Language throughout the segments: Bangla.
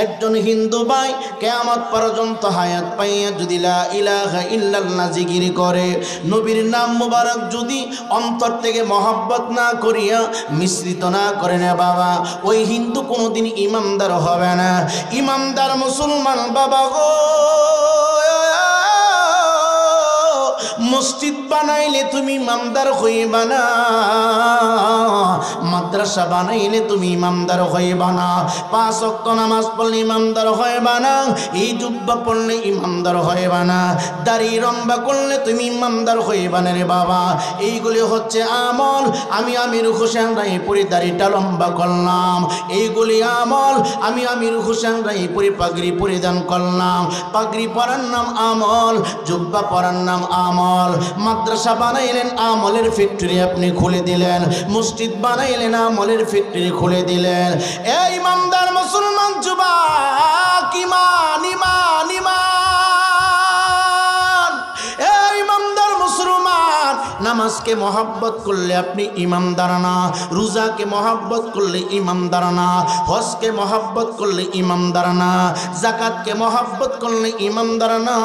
একজন হিন্দু ভাই কিয়ামত পর্যন্ত হায়াত পাইয়া যদি লা ইলাহা ইল্লাল্লাহ জিকির করে, নবীর নাম মুবারক যদি অন্তর থেকে মহব্বত না করিয়া মিশ্রিত না করে না বাবা, ওই হিন্দু কোনোদিন ইমানদার হবে না। ইমানদার মুসলমান বাবা গো, মসজিদ বানাইলে তুমি ইমানদার হইবা না, মাদ্রাসা বানাইলে তুমি ইমানদার হইবা না, 5 ওয়াক্ত নামাজ পড়লে ইমানদার হইবা না, এই জুব্বা পড়লে ইমানদার হইবা না, দাড়ি লম্বা করলে তুমি ইমানদার হইবা না রে বাবা। এইগুলি হচ্ছে আমল। আমি আমির হোসেন রায়পুরি দাড়িটা লম্বা করলাম, এইগুলি আমল। আমি আমির হোসেন রায়পুরি পাগড়ি পরিধান করলাম, পাগড়ি পরার নাম আমল, জুব্বা পরার নাম আমল। মাদ্রাসা বানাইলেন, আমলের ফ্যাক্টরি আপনি খুলে দিলেন, মসজিদ বানাইলেন, আমলের ফ্যাক্টরি খুলে দিলেন। এই ইমানদার মুসলমান যুবক, ঈমান ঈমান ঈমান, এই ইমানদার মুসলমান, নামাজকে মহব্বত করলে আপনি ইমানদার না, রোজাকে মহব্বত করলে ইমানদার না, হজকে মহব্বত করলে ইমানদার না, যাকাতকে মহব্বত করলে ইমানদার না।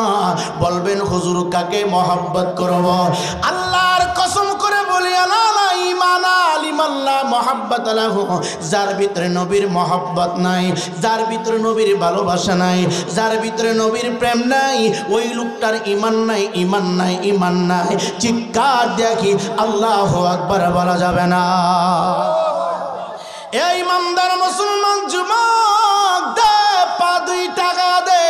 বলবেন হুজুর কাকে মহব্বত করব? আল্লাহর কসম করে বলি আলা ঈমান আলিমাল্লাহ মুহাব্বত লাহু, যার ভিতরে নবীর মহব্বত নাই, যার ভিতরে নবীর ভালোবাসা নাই, যার ভিতরে নবীর প্রেম নাই, ওই লোকটার ঈমান নাই, ঈমান নাই, ঈমান নাই। চিৎকার দেখি আল্লাহু আকবার বলা যাবে না। এই ইমানদার মুসলমান যুবক, দে পা 2 টাকা দে।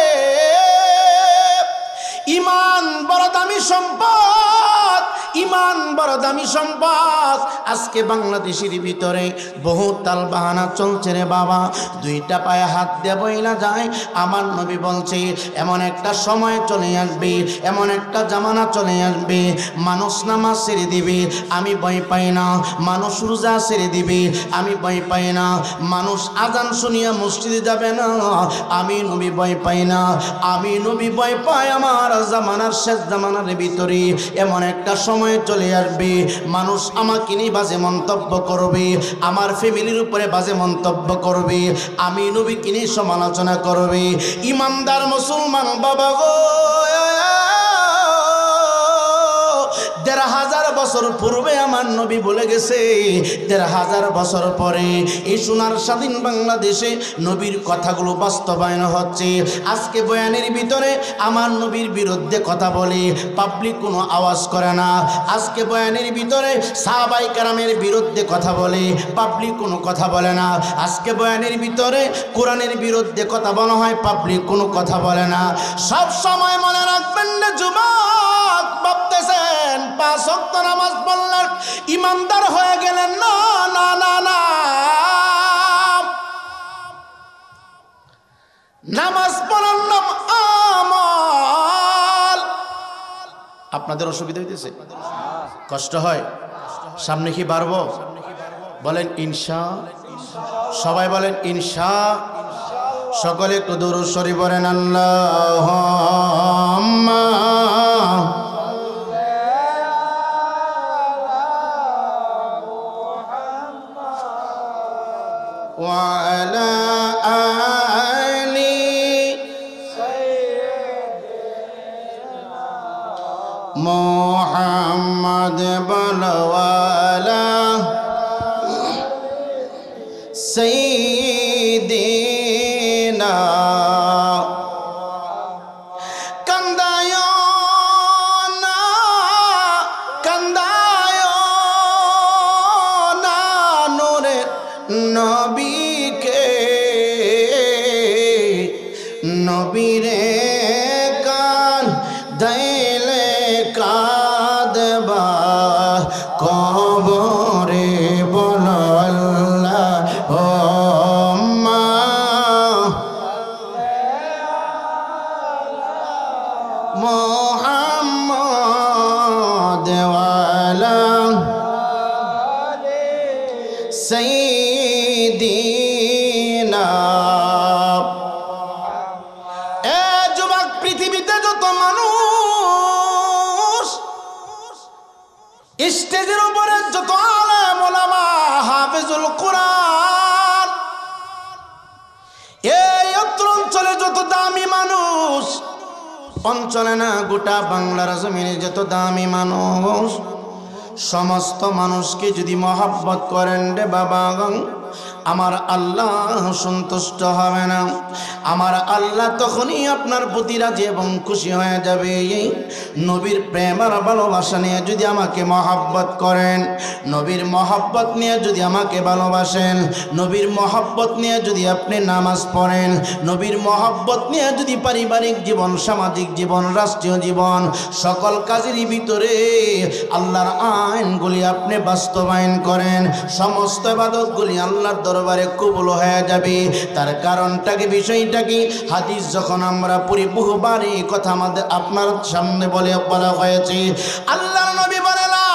ঈমান বড় দামি সম্পদ, ঈমান বড় দামি সম্পদ। আজকে বাংলাদেশের ভিতরে বহু তাল বাহানা চলছে রে বাবা, 2টা পায়ে হাত দিয়ে বইলা যায়। আমার নবী বলছে এমন একটা সময় চলে আসবে, এমন একটা জামানা চলে আসবে, মানুষ নামাজ ছেড়ে দিবে, আমি ভয় পাই না, মানুষ রোজা ছেড়ে দিবে, আমি ভয় পাই না, মানুষ আজান শুনিয়া মসজিদে যাবে না, আমি নবী ভয় পাই না। আমি নবী ভয় পাই আমার জামানার শেষ জামানার ভিতরে এমন একটা সময় চলে আসবে, মানুষ আমাকে নিয়ে বাজে মন্তব্য করবে, আমার ফ্যামিলির উপরে বাজে মন্তব্য করবে, আমি নবীকে নিয়ে সমালোচনা করবে। ইমানদার মুসলমান বাবা গো, 1500 বছর পূর্বে আমার নবী বলে গেছে, 1500 বছর পরে এই সোনার স্বাধীন বাংলাদেশে নবীর কথাগুলো বাস্তবায়ন হচ্ছে। আজকে বয়ানের ভিতরে আমার নবীর বিরুদ্ধে কথা বলে, পাবলিক কোনো আওয়াজ করে না। আজকে বয়ানের ভিতরে সাহাবায়ে কেরামের বিরুদ্ধে কথা বলে, পাবলিক কোনো কথা বলে না। আজকে বয়ানের ভিতরে কোরআনের বিরুদ্ধে কথা বলা হয়, পাবলিক কোনো কথা বলে না। সব সময় মনে রাখবেন না যুবক, ভাবতেছেন 5 ওয়াক্ত নামাজ পড়লেন, ইমানদার হয়ে গেলেন, না না না না। নামাজ পড়ার নাম আমল। আপনাদের অসুবিধা হইতেছে? কষ্ট হয়? সামনে কি বাড়বো? বলেন ইনশা। সবাই বলেন ইনশা। সকলে একটু দুরূদ শরীফ পড়েন। আল্লাহুম্মা ওয়া আলা আলি মুহাম্মদ বলওয়ালা সাইয়্যিদিনা। কান্দায়ো না, কান্দায়ো না নূরের নবীকে, নবীরে কান দাইলে কাঁদবা কবরে। বলো আল্লাহুম্মা মুহাম্মদ ওয়ালা সাইয়্যিদিনা। এ যুবক, পৃথিবীতে যত মানুষ, স্টেজের উপরে যত আলেম ওলামা, হাফেজুল কোরআন, এই অত দামি মানুষ অঞ্চলে না গোটা বাংলার জমিনে যত দামি মানুষ সমস্ত মানুষকে যদি মহব্বত করেন রে বাবা আমার আল্লাহ সন্তুষ্ট হবে না। আমার আল্লাহ তখনই আপনার প্রতি রাজি এবং খুশি হয়ে যাবে। নবীর প্রেম আর ভালোবাসা নিয়ে যদি আমাকে মহব্বত করেন, নবীর মহব্বত নিয়ে যদি আমাকে ভালোবাসেন, নবীর মহব্বত নিয়ে যদি আপনি নামাজ পড়েন, নবীর মহব্বত নিয়ে যদি পারিবারিক জীবন, সামাজিক জীবন, রাষ্ট্রীয় জীবন সকল কাজেরই ভিতরে আল্লাহর আইনগুলি আপনি বাস্তবায়ন করেন, সমস্ত ইবাদতগুলি আল্লাহর দরবারে কবুল হয়ে যাবে। তার কারণটা কি, বিষয়টা কি? হাদিস যখন আমরা পড়ি বহুবার এই কথা আমাদের আপনার সামনে বলা হয়েছে। আল্লাহর নবী বলেন লা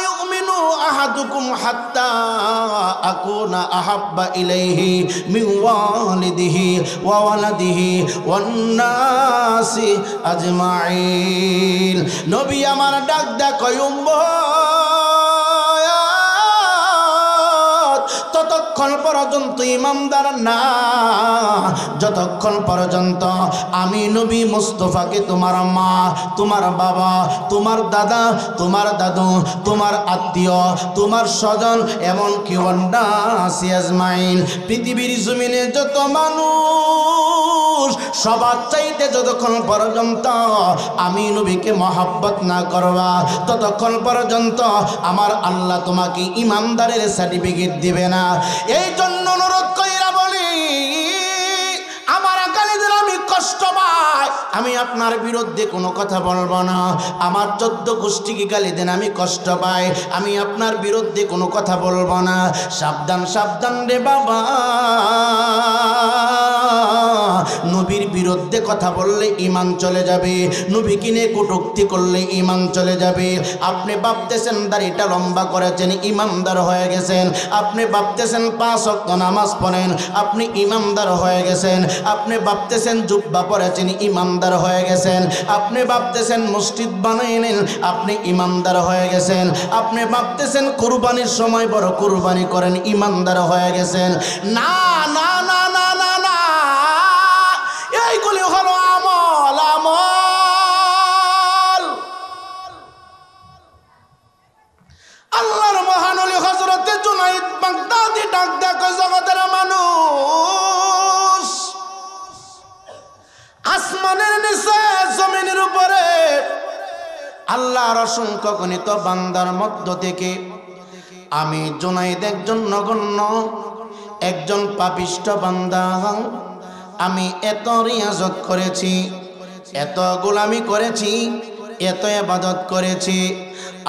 ইউমিনু আহাদুকুম হাত্তা আকুনা আহাব্বা ইলাইহি মিন ওয়ালিদিহি ওয়া ওয়ালাদিহি ওয়ান নাসি আজমাইন। নবী আমার ডাক দেয় কয় ততক্ষণ পর্যন্ত ইমানদার না, যতক্ষণ পর্যন্ত আমি নবী মুস্তাফাকে তোমার মা, তোমার বাবা, তোমার দাদা, তোমার দাদু, তোমার আত্মীয়, তোমার স্বজন, এমনকি ওয়ান্নাসি আজমাইন পৃথিবীর জমিনে যত মানুষ সবার চাইতে যতক্ষণ পর্যন্ত আমি নবীকে মহব্বত না করবা ততক্ষণ পর্যন্ত আমার আল্লাহ তোমাকে ইমানদারের সার্টিফিকেট দিবে না। এই জন্য অনুরোধ কইরা বলি, আমার গালিদের আমি কষ্ট পাই, আমি আপনার বিরুদ্ধে কোনো কথা বলবো না। আমার 14 গোষ্ঠীকে গালি দেন, আমি কষ্ট পাই, আমি আপনার বিরুদ্ধে কোনো কথা বলবো না। সাবধান সাবধান রে বাবা, নবীর বিরুদ্ধে কথা বললে ঈমান চলে যাবে, নবীকে নিয়ে কটূক্তি করলে ঈমান চলে যাবে। আপনি ভাবতেছেন দাড়িটা লম্বা করেছেন, ঈমানদার হয়ে গেছেন। আপনি ভাবতেছেন 5 ওয়াক্ত নামাজ পড়েন, আপনি ঈমানদার হয়ে গেছেন। আপনি ভাবতেছেন জুব্বা পরেছেন, ঈমানদার হয়ে গেছেন। আপনি ভাবতেছেন মসজিদ বানাইলেন, আপনি ঈমানদার হয়ে গেছেন। আপনি ভাবতেছেন কুরবানির সময় বড় কুরবানি করেন, ঈমানদার হয়ে গেছেন। না না না না না না, এইগুলি হলো আমল। আমল আল্লাহর মহান ওলি হযরতে জুনাইদ বাগদাদি ডাক দেখো জগতের মানুষ, আসমানের নিচে জমিনের উপরে আল্লাহর অসংখ্য গণিত বান্দার মধ্য থেকে আমি জুনাইদ একজন নগণ্য, একজন পাপিষ্ঠ বান্দা। আমি এত রিয়াজত করেছি, এত গোলামি করেছি, এত ইবাদত করেছি।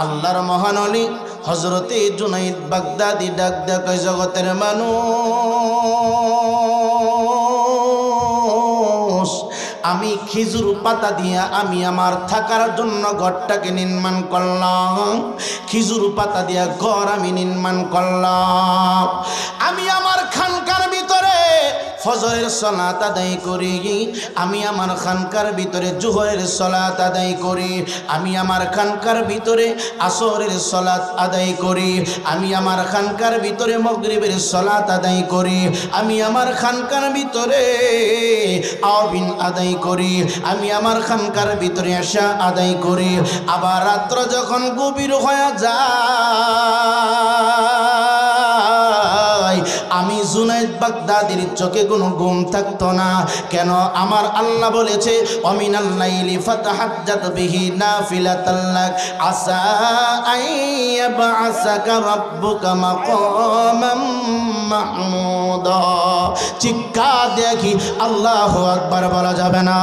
আল্লাহর মহান ওলি হযরতে জুনাইদ বাগদাদি ডাক দেখো জগতের মানুষ, আমি খেজুর পাতা দিয়া আমি আমার থাকার জন্য ঘরটাকে নির্মাণ করলাম, খেজুর পাতা দিয়া ঘর আমি নির্মাণ করলাম। আমি আমার খানকার ভিতরে ফজরের সালাত আদায় করি, আমি আমার খানকার ভিতরে জোহরের সালাত আদায় করি, আমি আমার খানকার ভিতরে আসরের সালাত আদায় করি, আমি আমার খানকার ভিতরে মাগরিবের সালাত আদায় করি, আমি আমার খানকার ভিতরে আওবিন আদায় করি, আমি আমার খানকার ভিতরে এশা আদায় করি। আবার রাত্র যখন গভীর হয়ে যায় আমি জুনাইদ বাগদাদির চোখে কোনো ঘুম থাকতো না। কেন? আমার আল্লাহ বলেছে অমিনাল লাইলি ফাতাহাজ্জাত বিহি নাফিলাতাল লাক আসা আইয়াবআসাকা রাব্বুকা মাকামাম মাহমুদা। চিৎকার দেখি আল্লাহু আকবার বলা যাবে না।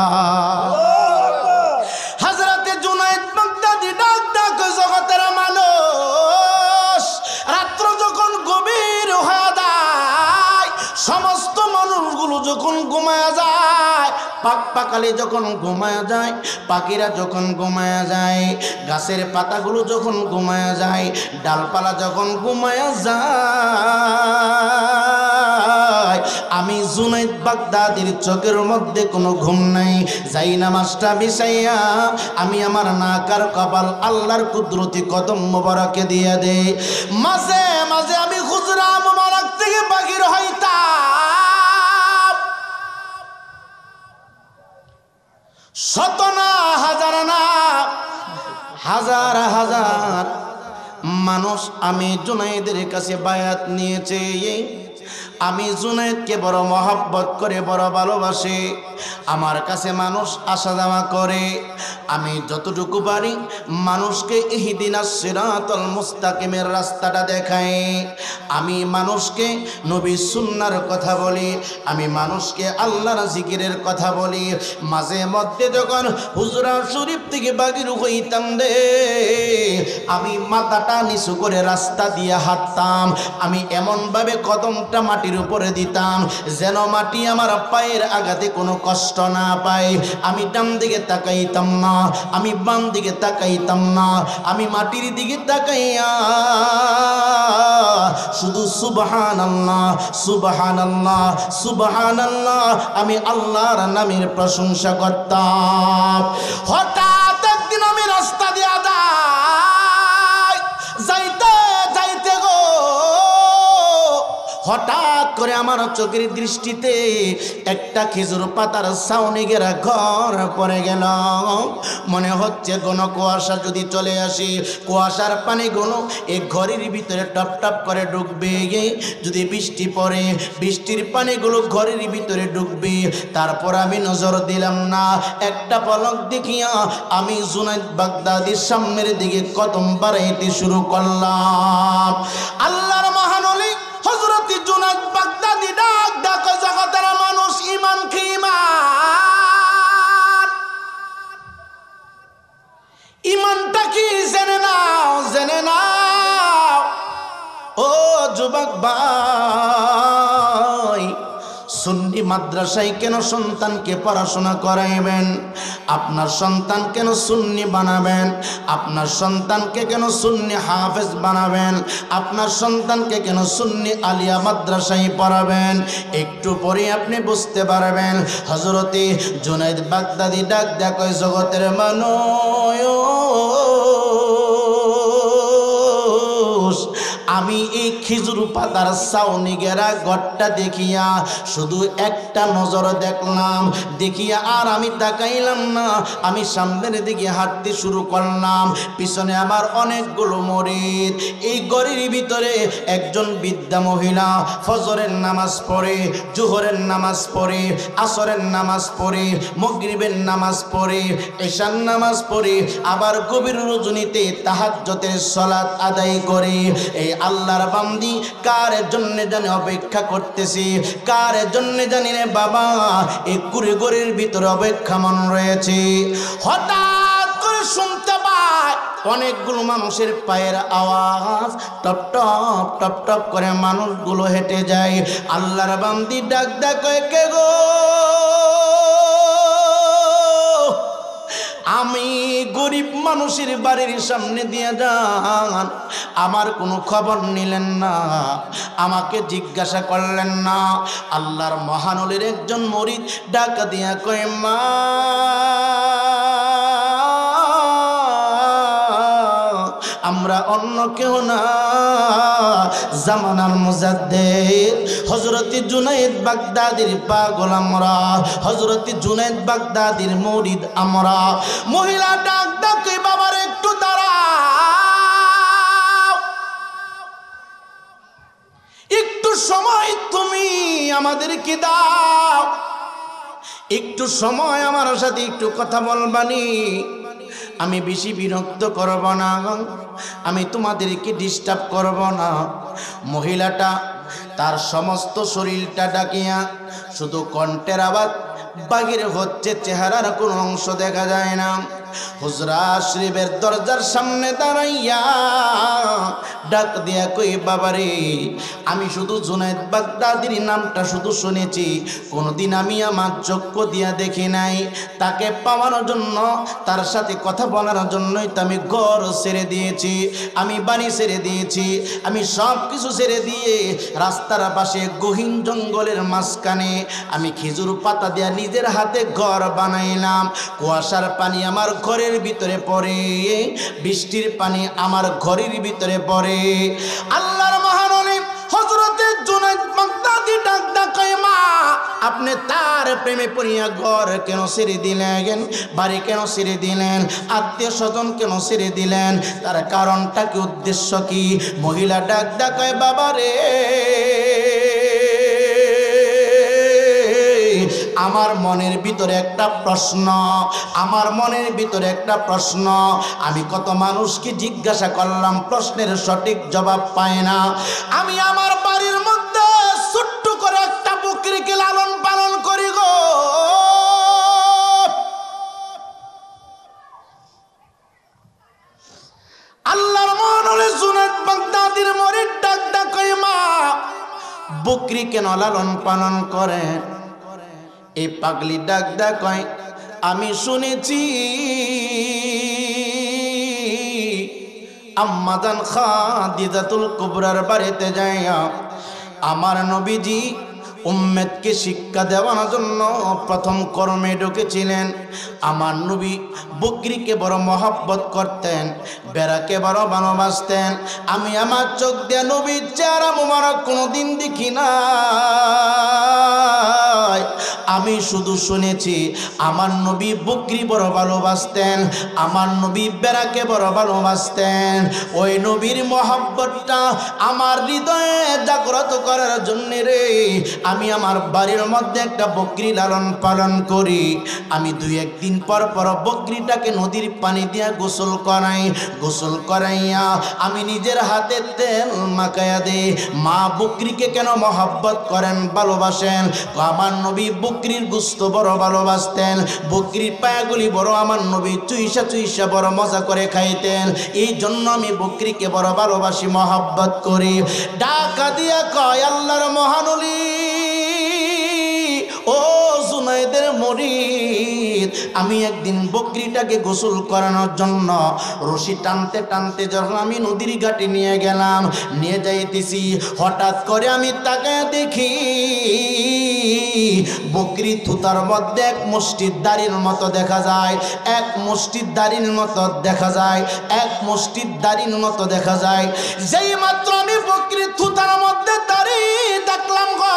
হযরতে জুনাইদ বাগদাদি ডাক ডাক জগতের মানুষ, রাত্র যখন গভীর হয়ে যায়, সমস্ত মানুষগুলো যখন ঘুমায়া যায়, পাকালে যখন ঘুমায়া যায়, পাখিরা যখন ঘুমায়া যায়, গাছের পাতাগুলো যখন ঘুমায়া যায়, ডালপালা যখন ঘুমায়া যায়, আমি জুনাইদ বাগদাদির চোখের মধ্যে কোনো ঘুম নাই। যাই নামাজটা বিছাইয়া আমি আমার নাকার কপাল আল্লাহর কুদরতি কদম মোবারকে দিয়ে দে। মাঝে মাঝে আমি হুজরা মোবারক থেকে বাহির হইতাম, শত না হাজার না হাজার হাজার মানুষ আমি জুনায়েদের কাছে বায়াত নিয়েছে। আমি জুনায়েদকে বড় মহব্বত করে বড় ভালোবাসি। আমার কাছে মানুষ আসা যাওয়া করে। আমি যতটুকু পারি মানুষকে ইহদিনাস সিরাতাল মুস্তাকিমের রাস্তাটা দেখাই। আমি মানুষকে নবী সুন্নাহর কথা বলি। আমি মানুষকে আল্লাহর জিকিরের কথা বলি। মাঝে মধ্যে যখন হুজরা শরীফ থেকে বাগির হইতাম রে, আমি মাথাটা নিচু করে রাস্তা দিয়ে হাঁটতাম। আমি এমনভাবে কদমটা মাটির উপরে দিতাম যেন মাটি আমার পায়ের আঘাতে কোনো কষ্ট না পায়। আমি ডান দিকে তাকাইতাম না, আমি বাম দিকে তাকাইতাম না, আমি মাটির দিকে তাকাইয়া শুধু সুবহানাল্লাহ সুবহানাল্লাহ সুবহানাল্লাহ আমি আল্লাহর নামের প্রশংসা করতাম। হঠাৎ একদিন আমি রাস্তা দিয়া যাইতে যাইতে গো হঠাৎ করে আমার চোখের দৃষ্টিতে একটা খেজুর পাতার ছাউনি ঘেরা ঘর পড়ে গেল। মনে হচ্ছে ঘন কুয়াশা যদি চলে আসি, কুয়াশার পানি ঘন এই ঘরের ভিতরে টপ টপ করে ঢুকবে। যদি বৃষ্টি পড়ে বৃষ্টির পানিগুলো ঘরের ভিতরে ঢুকবে। তারপর আমি নজর দিলাম না, একটা পলক দেখিয়া আমি জুনায়েদ বাগদাদির সামনের দিকে কদম বাড়াইতে শুরু করলাম। আল্লাহর মহান ওলি হযরত জুনায়েদ বাগদাদি ডাক ডাক জগতের মানুষ, ঈমান কি ঈমান? ঈমানটা কি জেনে নাও, জেনে নাও ও যুবক ভাই। সুন্নি মাদ্রাসায় কেন সন্তানকে পড়াশোনা করাইবেন? আপনার সন্তান কেন সুন্নি বানাবেন? আপনার সন্তানকে কেন সুন্নি হাফেজ বানাবেন? আপনার সন্তানকে কেন সুন্নি আলিয়া মাদ্রাসায় পড়াবেন? একটু পরে আপনি বুঝতে পারবেন। হযরতে জুনায়েদ বাগদাদি ডাক ডাক জগতের মানুষ, আমি এই খেজুর পাতার ছাউনি ঘেরা ঘরটা দেখিয়া শুধু একটা নজর দেখলাম, দেখিয়া আর আমি তাকাইলাম না। আমি সামনের দিকে হাঁটতে শুরু করলাম। পিছনে আমার অনেকগুলো মুরিদ। এই ঘরের ভিতরে একজন বৃদ্ধা মহিলা ফজরের নামাজ পড়ে, জোহরের নামাজ পড়ে, আসরের নামাজ পড়ে, মাগরিবের নামাজ পড়ে, এশার নামাজ পড়ে, আবার গভীর রজনীতে তাহাজ্জুদের সালাত আদায় করে। এই আল্লাহর বান্দি কার জন্য জানি অপেক্ষা করতেছি, কার জন্য জানি রে বাবা এই কুড়িঘরের ভিতরে অপেক্ষামান রয়েছে। হঠাৎ করে শুনতে পায় অনেকগুলো মানুষের পায়ের আওয়াজ, টপ টপ টপ টপ করে মানুষগুলো হেঁটে যায়। আল্লাহর বান্দি ডাক ডাক কে গো? আমি গরিব মানুষের বাড়ির সামনে দিয়ে যান, আমার কোনো খবর নিলেন না, আমাকে জিজ্ঞাসা করলেন না। আল্লাহর মহানলের একজন মুরিদ ডাক দিয়া কয়, মা আমরা অন্য কেউ না, জামানার মুজাদ্দিদ হযরত জুনায়েদ বাগদাদির পাগল আমরা, হযরত জুনায়েদ বাগদাদির মুরিদ আমরা। মহিলা ডাক ডাক বাবার একটু দাঁড়াও, একটু সময় তুমি আমাদেরকে দাও, একটু সময় আমার সাথে একটু কথা বলবানি। আমি বেশি বিরক্ত করব না, আমি তোমাদেরকে ডিস্টার্ব করব না। মহিলাটা তার সমস্ত শরীরটা ডাকিয়া শুধু কণ্ঠের আওয়াজ বাহির হচ্ছে, চেহারার কোনো অংশ দেখা যায় না। হুজরা শরীফের দরজার সামনে দাঁড়াইয়া ডাক দিয়া কই, বাবারে আমি শুধু জুনায়েদ বাগদাদির নামটা শুধু শুনেছি, কোনোদিন আমি আমার চক্ষু দিয়া দেখি নাই। তাকে পাওয়ার জন্য, তার সাথে কথা বলার জন্যই তো আমি ঘর ছেড়ে দিয়েছি, আমি বাড়ি ছেড়ে দিয়েছি, আমি সব কিছু ছেড়ে দিয়ে রাস্তার পাশে গহীন জঙ্গলের মাঝখানে আমি খেজুর পাতা দিয়া নিজের হাতে ঘর বানাইলাম। কুয়াশার পানি আমার ঘরের ভিতরে পড়ে, বৃষ্টির পানি আমার ঘরের ভিতরে পড়ে। আল্লাহর মহান ওলি হযরত জুনায়েদ বাগদাদি ডাক ডাক, মা আপনি তার প্রেমে পড়িয়া ঘর কেন ছেড়ে দিলেন, বাড়ি কেন ছেড়ে দিলেন, আত্মীয় স্বজন কেন ছেড়ে দিলেন? তার কারণটা কি, উদ্দেশ্য কি? মহিলা ডাক ডাকায়, বাবা রে, আমার মনের ভিতরে একটা প্রশ্ন, আমার মনের ভিতরে একটা প্রশ্ন। আমি কত মানুষকে জিজ্ঞাসা করলাম, প্রশ্নের সঠিক জবাব পায় না। আমি আমার বাড়ির মধ্যে ছোট্ট করে একটা বকরিকে লালন পালন করি গো। আল্লাহর মনের জুনায়েদ বাগদাদির মরিদ ডাক ডাকই, মা বকরি কেন লালন পালন করে? এই পাগলি ডাক ডাকই, আমি শুনেছি আম্মাজান খাদিজাতুল কুবরার বাড়িতে যাইয়া আমার নবীজি উম্মতকে শিক্ষা দেওয়ার জন্য প্রথম কর্মে ঢুকেছিলেন। আমার নবী বকরিকে বড় মহব্বত করতেন, বেড়াকে বড় ভালোবাসতেন। আমি আমার চোখ দিয়ে নবীর চেহারা মুবারক কোনোদিন দেখি না, আমি শুধু শুনেছি আমার নবী বকরি বড় ভালোবাসতেন, আমার নবী বেড়াকে বড় ভালোবাসতেন। ওই নবীর মহব্বতটা আমার হৃদয়ে জাগ্রত করার জন্য রে আমি আমার বাড়ির মধ্যে একটা বকরি লালন পালন করি। আমি দুই একদিন পর পর বকরিটাকে নদীর পানি দিয়া গোসল করাই, গোসল করাইয়া আমি নিজের হাতে তেল মাখাইয়া দেই। মা বকরিকে কেন মহব্বত করেন, ভালোবাসেন? আমার নবী বকরির গোশত বড় ভালোবাসতেন, বকরির পায়াগুলি বড় আমার নবী চুইসা চুইসা বড় মজা করে খাইতেন। এই জন্য আমি বকরিকে বড় ভালোবাসি, মহব্বত করি। ডাকা দিয়া কয়, আল্লাহর মহানলি ও জুনায়েদের মরিদ, আমি একদিন বকরিটাকে গোসল করানোর জন্য রশি টানতে টানতে যখন আমি নদীর ঘাটে নিয়ে গেলাম, নিয়ে যাইতেছি, হঠাৎ করে আমি তাকে দেখি বকরি থুতার মধ্যে এক মুষ্টির দাড়ির মতো দেখা যায়, এক মুষ্টির দাড়ির মতো দেখা যায়, এক মুষ্টির দাড়ির মতো দেখা যায়। যেই মাত্র আমি বকরি থুতার মধ্যে দাড়ি দেখলাম গো,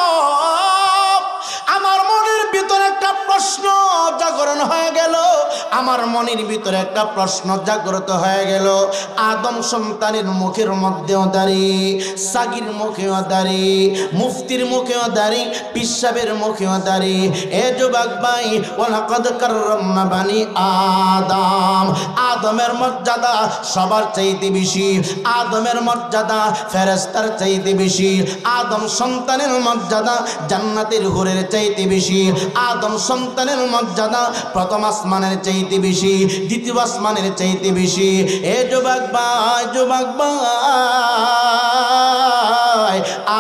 আমার মনের ভিতরে একটা প্রশ্ন জাগরণ হয়ে গেল, আমার মনের ভিতরে একটা প্রশ্ন জাগ্রত হয়ে গেল। আদম সন্তানের মুখের মধ্যেও দাড়ি, সাগির মুখেও দাড়ি, মুফতির মুখেও দাড়ি, পিসাবের মুখেও দাড়ি। এ যুবক ভাই, ওয়ালাকাদ কাররামনা বানি আদম, আদমের মর্যাদা সবার চাইতে বেশি, আদমের মর্যাদা ফেরেশতার চাইতে বেশি, আদম সন্তানের মর্যাদা জান্নাতের হুরের চাইতে বেশি, আদম সন্তানের মর্যাদা প্রথম আসমানের চাইতে বেশি, দ্বিতীয় আসমানের চাইতে বেশি। এ যুবক ভাই, যুবক ভাই,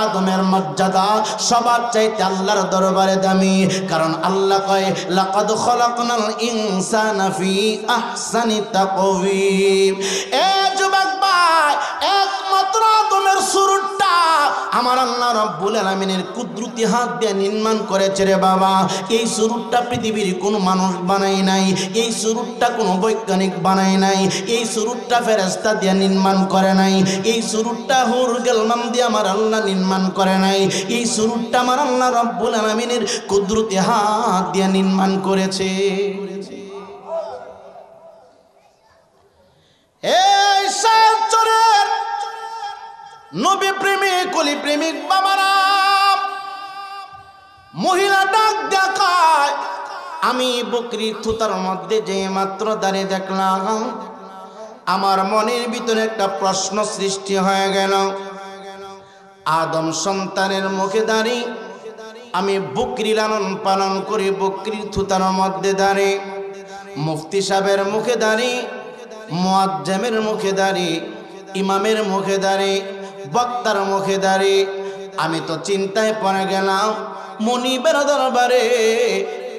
আদমের মর্যাদা সবার চাইতে আল্লাহর দরবারে দামি। কারণ আল্লাহ কয়, লাকাদ খলাকনাল ইনসানা ফি আহসানি তাকওয়িম। এ যুবক ভাই, একমাত্র আদমের সুরটা আমার আল্লাহ রাব্বুল আলামিনের কুদরতি হাত দিয়ে নির্মাণ করেছে রে বাবা। এই সুরটা পৃথিবীর কোনো মানুষ বানায় নাই, এই সুরটা কোনো বৈজ্ঞানিক বানায় নাই, এই সুরটা ফেরেশতা দিয়ে নির্মাণ করে নাই, এই সুরটা হুর গেলমান দিয়ে আমার আল্লাহ নির্মাণ করে নাই, এই সুরটা আমার আল্লাহ রাব্বুল আলামিনের কুদরতি হাত দিয়ে নির্মাণ করেছে। এই সাচরের নবী প্রেমিক, কলি প্রেমিক বাবারা, মহিলা ডাক দেখায়, আমি বকরির থুতার মধ্যে যে মাত্র দাঁড়িয়ে দেখলাম, আমার মনের ভিতরে একটা প্রশ্ন সৃষ্টি হয়ে গেল। আদম সন্তানের মুখে দাঁড়িয়ে আমি বকরি লালন পালন করি, বকরির থুতার মধ্যে দাঁড়িয়ে মুফতি সাহেবের মুখে দাঁড়িয়ে, মুয়াজ্জেমের মুখে দাঁড়িয়ে, ইমামের মুখে দাঁড়িয়ে, বক্তার মুখে দাঁড়িয়ে আমি তো চিন্তায় পড়ে গেলাম, মনিবের দরবারে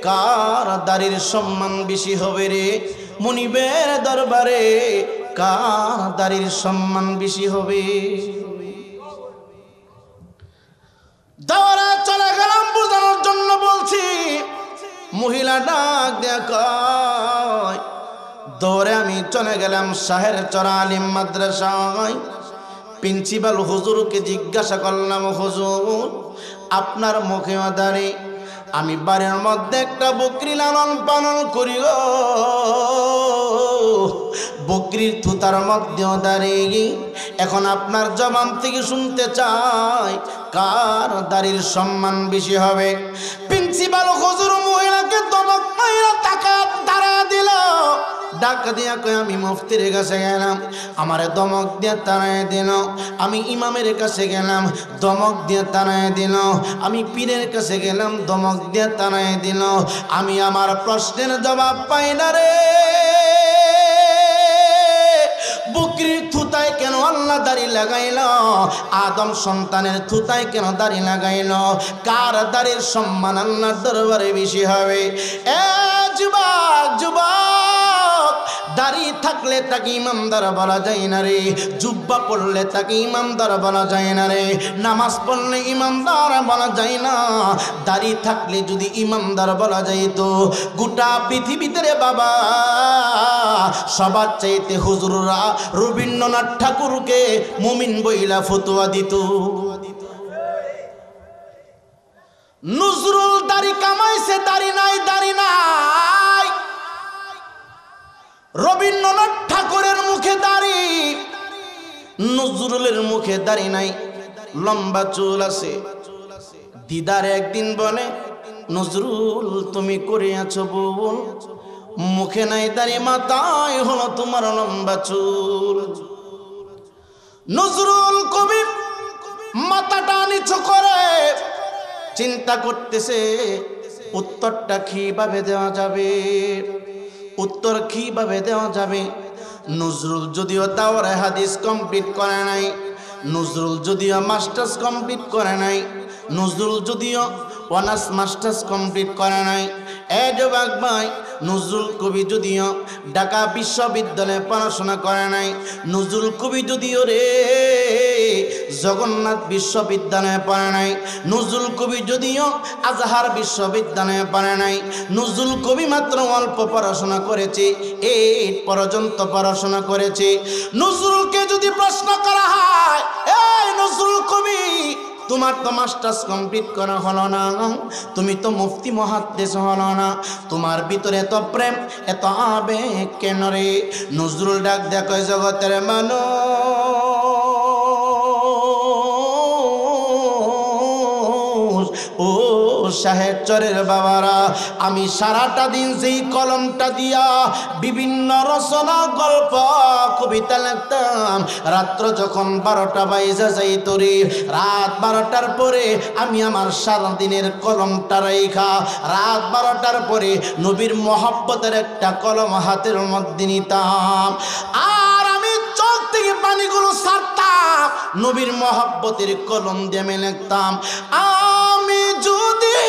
কার দাড়ির সম্মান বেশি হবে রে? মনিবের দরবারে কার দাড়ির সম্মান বেশি হবে? দৌড়ে চলে গেলাম বোঝানোর জন্য, বলছি মহিলা ডাক দেখায়। দৌড়ে আমি চলে গেলাম শাহের চরা আলিম মাদ্রাসায়। প্রিন্সিপাল হুজুরকে জিজ্ঞাসা করলাম, হুজুর আপনার মুখেও দাড়ি, আমি বাড়ির মধ্যে একটা বকরি লালন পালন করি গো, বকরির থুতার মধ্যেও দাঁড়িয়ে এখন আপনার জবান থেকে শুনতে চাই কার দাড়ির সম্মান বেশি হবে। প্রিন্সিপাল হুজুর মহিলাকে দমক মাইরা টাকা তারা দিল, ডাক দিয়া কই আমি মুফতির কাছে গেলাম, আমারে দমক দিয়ে তাড়ায় দিল। আমি ইমামের কাছে গেলাম, দমক দিয়ে তাড়ায় দিল। আমি পীরের কাছে গেলাম, দমক দিয়ে তাড়ায় দিল। আমি আমার প্রশ্নের জবাব পাই না রে। বকরির থুতায় কেন আল্লাহ দাড়ি লাগাইল? আদম সন্তানের থুতায় কেন দাড়ি লাগাইল? কার দাড়ির সম্মান আল্লাহর দরবারে বেশি হবে? এ যুবক যুবক, দাড়ি থাকলে তাকে ইমানদার বলা যায় না রে, জুব্বা পড়লে তাকে ইমানদার বলা যায় না রে, নামাজ পড়লে ইমানদার বলা যায় না। দাড়ি থাকলে যদি ইমানদার বলা যাইতো, গোটা পৃথিবীতে রে বাবা সবার চাইতে হুজুররা রবীন্দ্রনাথ ঠাকুরকে মুমিন বইলা ফতোয়া দিত। নজরুল দাড়ি কামাইছে, দাড়ি নাই, দাড়ি নাই। রবীন্দ্রনাথ ঠাকুরের মুখে দাড়ি, নজরুলের মুখে দাড়ি নাই, লম্বা চুল আছে। দিদার একদিন বলে, নজরুল তুমি করে আছো বউন, মুখে নাই দাড়ি, মাথায় হলো তোমার লম্বা চুল। নজরুল কবি মাথাটা নিচু করে চিন্তা করতেছে উত্তরটা কিভাবে দেওয়া যাবে, উত্তর কিভাবে দেওয়া যাবে। নজরুল যদিও দাওরায়ে হাদিস কমপ্লিট করে নাই, নজরুল যদিও মাস্টার্স কমপ্লিট করে নাই, নজরুল যদিও অনার্স মাস্টার্স কমপ্লিট করে নাই, এ যুবক ভাই, নজরুল কবি যদিও ঢাকা বিশ্ববিদ্যালয়ে পড়াশোনা করে নাই, নজরুল কবি যদিও রে জগন্নাথ বিশ্ববিদ্যালয়ে পড়ে নাই, নজরুল কবি যদিও আজহার বিশ্ববিদ্যালয়ে পড়ে নাই, নজরুল কবি মাত্র অল্প পড়াশোনা করেছে, 8 পর্যন্ত পড়াশোনা করেছে। নজরুলকে যদি প্রশ্ন করা হয়, এই নজরুল কবি তোমার তো মাস্টার্স কমপ্লিট করা হলো না, তুমি তো মুফতি মুহাদ্দিস হলো না, তোমার ভিতরে এত প্রেম এত আবেগ কেন রে? নজরুল ডাক দেখো জগতের মানুষ, ও সাহেব চরের বাবারা, আমি সারাটা দিন সেই কলমটা দিয়া বিভিন্ন রচনা গল্প কবিতা লিখতাম। রাত্র যখন 12টা বাজে যাইত রে, রাত 12টার পরে আমি আমার সারাদিনের কলমটা রেখা রাত 12টার পরে নবীর মহব্বতের একটা কলম হাতের মধ্যে নিতাম, আর আমি চোখ থেকে পানিগুলো ছাড়তাম, নবীর মহব্বতের কলম দিয়ে আমি লিখতাম, আমি যদি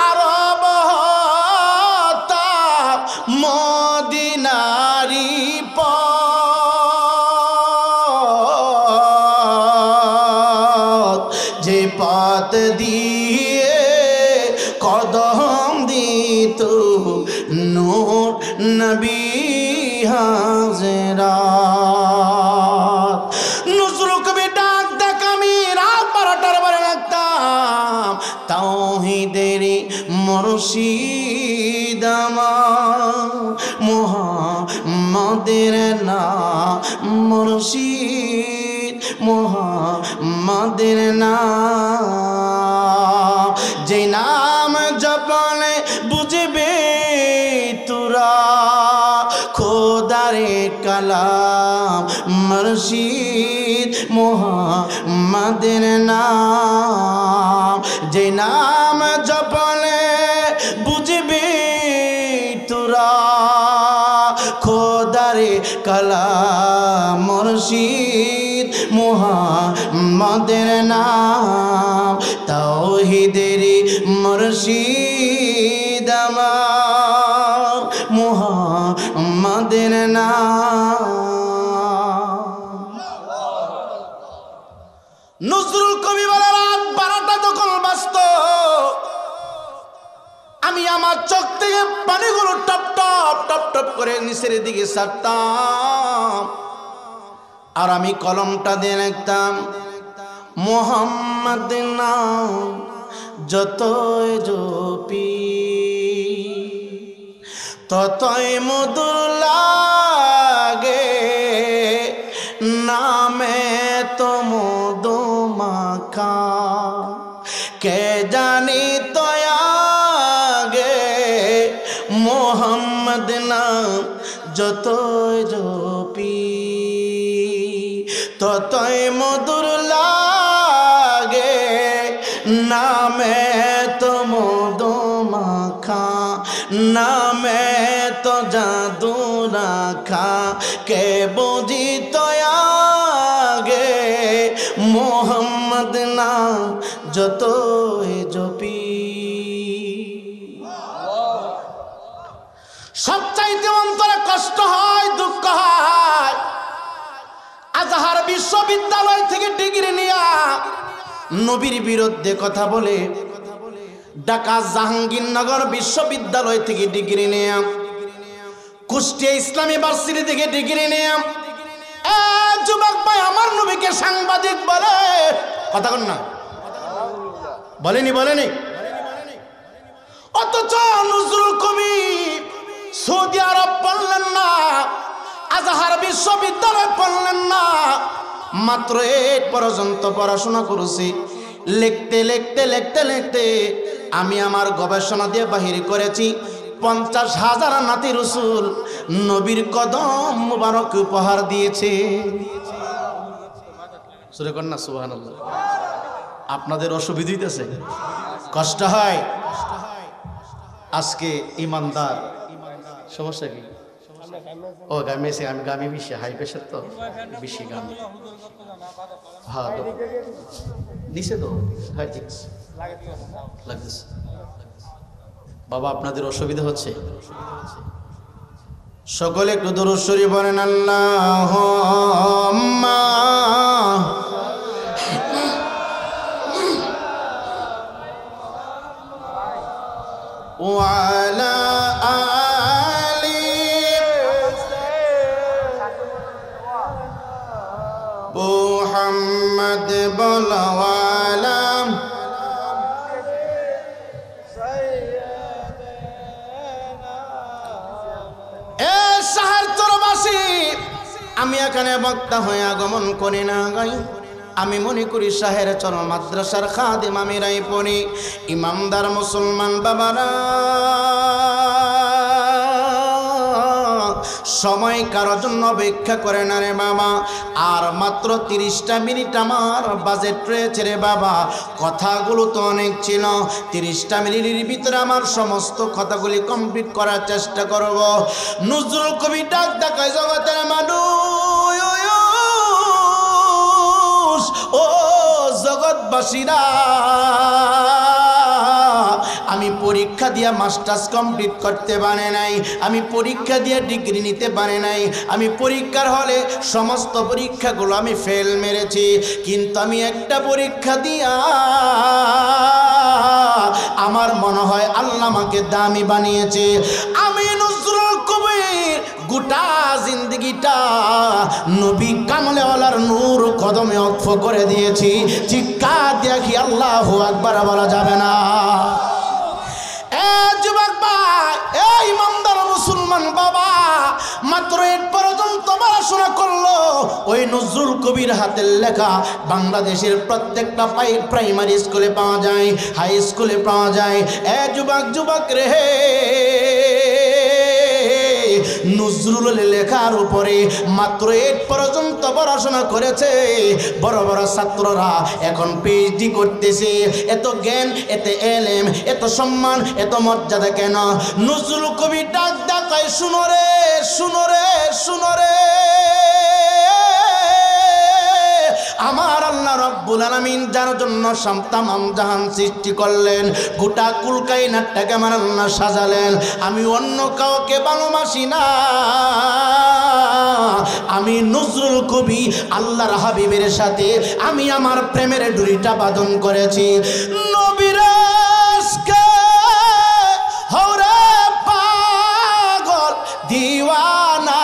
আরব হতাম মদিনারি পথ, যে পথ দিয়ে কদম দিত নূর নবী হাজরাত। নজরুল কবি ডাক দেখ আমি রাত 12টার পরে লাগতাম, তাওহীদের মুর্শিদ আমার মুহাম্মাদের নাম, মুর্শিদ মুহাম্মাদের নাম, যে নাম জপলে বুঝবে তোরা খোদারে কালাম, মুর্শিদ মুহাম্মাদের নাম, যে নাম জপলে বুঝবে তোরা খোদারে কালাম, মুর্শিদ মুহাম্মাদের নাম, তাওহীদের মুর্শিদ আমার মুহাম্মাদের নাম। নজরুল কবি বলে রাত 12টা যখন বাজত আমি আমার চোখ থেকে পানিগুলো টপ টপ টপ টপ করে নিচের দিকে ছাড়তাম, আর আমি কলমটা দিয়ে লিখতাম, মুহাম্মদ নাম যতই জপি ততই মধুর লাগে, নামে তো মধু মাখা, কে জানি তো আগে মোহাম্মদ নাম যতই জপি ততই মধুর লাগে, নামে তো মধু মাখা, নামে তো জাদু রাখা, কে বুঝি তো আগে মোহাম্মদ নাম যতই জপি। সবচাইতে অন্তরে কষ্ট হয়, দুঃখ হয়, আজহার বিশ্ববিদ্যালয় থেকে ডিগ্রি নিয়া নবীর বিরুদ্ধে কথা বলে, ঢাকা জাহাঙ্গীরনগর বিশ্ববিদ্যালয় থেকে ডিগ্রি নেয়া, কুষ্টিয়া ইসলামী ইউনিভার্সিটি থেকে ডিগ্রি নেয়া যুবক ভাই আমার নবীকে সাংবাদিক বলে, কথা কন না, বলেনি বলেনি। অথচ নজরুল কবি সৌদি আরব পড়লেন না, আজহার বিশ্ববিদ্যালয় পড়লেন না, মাত্র 8 পর্যন্ত পড়াশোনা করেছি। লিখতে লিখতে লিখতে লিখতে আমি আমার গবেষণা দিয়ে বাহির করেছি 50,000 নাতি রসুল নবীর কদম মুবারক উপহার দিয়েছে। সুরে কন্যা সুবহানাল্লাহ। আপনাদের অসুবিধা হইতেছে, কষ্ট হয়। আজকে ইমানদার, সমস্যা কি? ও গামেছে, আমি গামি বেশি, হাই প্রেশার তো বেশি গামি। হ্যাঁ নিচে তো হ্যাঁ ঠিক লাগতেছে। বাবা আপনাদের অসুবিধা হচ্ছে, সকলে একটু দরুদ শরীফ পড়েন। আল্লাহুম্মা ওয়া আলা আলি মুহাম্মদ বলওয়ালা আমি এখানে বক্তা হয়ে আগমন করি না গাই, আমি মনে করি শাহের চর মাদ্রাসার খাদিম আমি রাই পড়ি। ইমামদার মুসলমান বাবারা, সময় কারোর জন্য অপেক্ষা করে না রে বাবা। আর মাত্র 30টা মিনিট আমার বাজেট রয়েছে রে বাবা। কথাগুলো তো অনেক ছিল, 30টা মিনিটের ভিতরে আমার সমস্ত কথাগুলি কমপ্লিট করার চেষ্টা করব। নজরুল কবি ডাক দেখায় জগতের মানুষ, ও জগৎবাসীরা, আমি পরীক্ষা দিয়া মাস্টার্স কমপ্লিট করতে পারে নাই, আমি পরীক্ষা দিয়ে ডিগ্রি নিতে পারে নাই, আমি পরীক্ষার হলে সমস্ত পরীক্ষাগুলো আমি ফেল মেরেছি, কিন্তু আমি একটা পরীক্ষা দিয়া আমার মনে হয় আল্লাহ আমাকে দামি বানিয়েছে। আমি নজরুল কবির গোটা জিন্দগিটা নবী কামলেওয়ালার নূর কদমে ওয়াকফ করে দিয়েছি। চিৎকার দিয়া কি আল্লাহু আকবার বলা যাবে না? যুবক ভাই, এই ইমানদার মুসলমান বাবা, মাত্র 8 পর্যন্ত পড়াশোনা করলো। ওই নজরুল কবির হাতের লেখা বাংলাদেশের প্রত্যেকটা প্রাইমারি স্কুলে পাওয়া যায়, হাই স্কুলে পাওয়া যায়। যুবক রে, নজরুল লেখার উপরে মাত্র 8 পর্যন্ত পড়াশোনা করেছে। বড় বড় ছাত্ররা এখন পিএইচডি করতেছে। এত জ্ঞান, এত এলেম, এত সম্মান, এত মর্যাদা কেন? নজরুল কবি ডাক দেখায়, শুনো রে, শুনো রে, শুনো রে, আমার আল্লাহ রব্বুল আলামিন যার জন্য তামাম জাহান সৃষ্টি করলেন, গোটা কুল কায়নাতটাকে আমার আল্লাহ সাজালেন। আমি অন্য কাউকে ভালোবাসি না, আমি নজরুল কবি আল্লাহর হাবিবের সাথে আমি আমার প্রেমের ডুরিটা বাঁধন করেছি। নবীর আশকে হরে পাগল দিওয়ানা,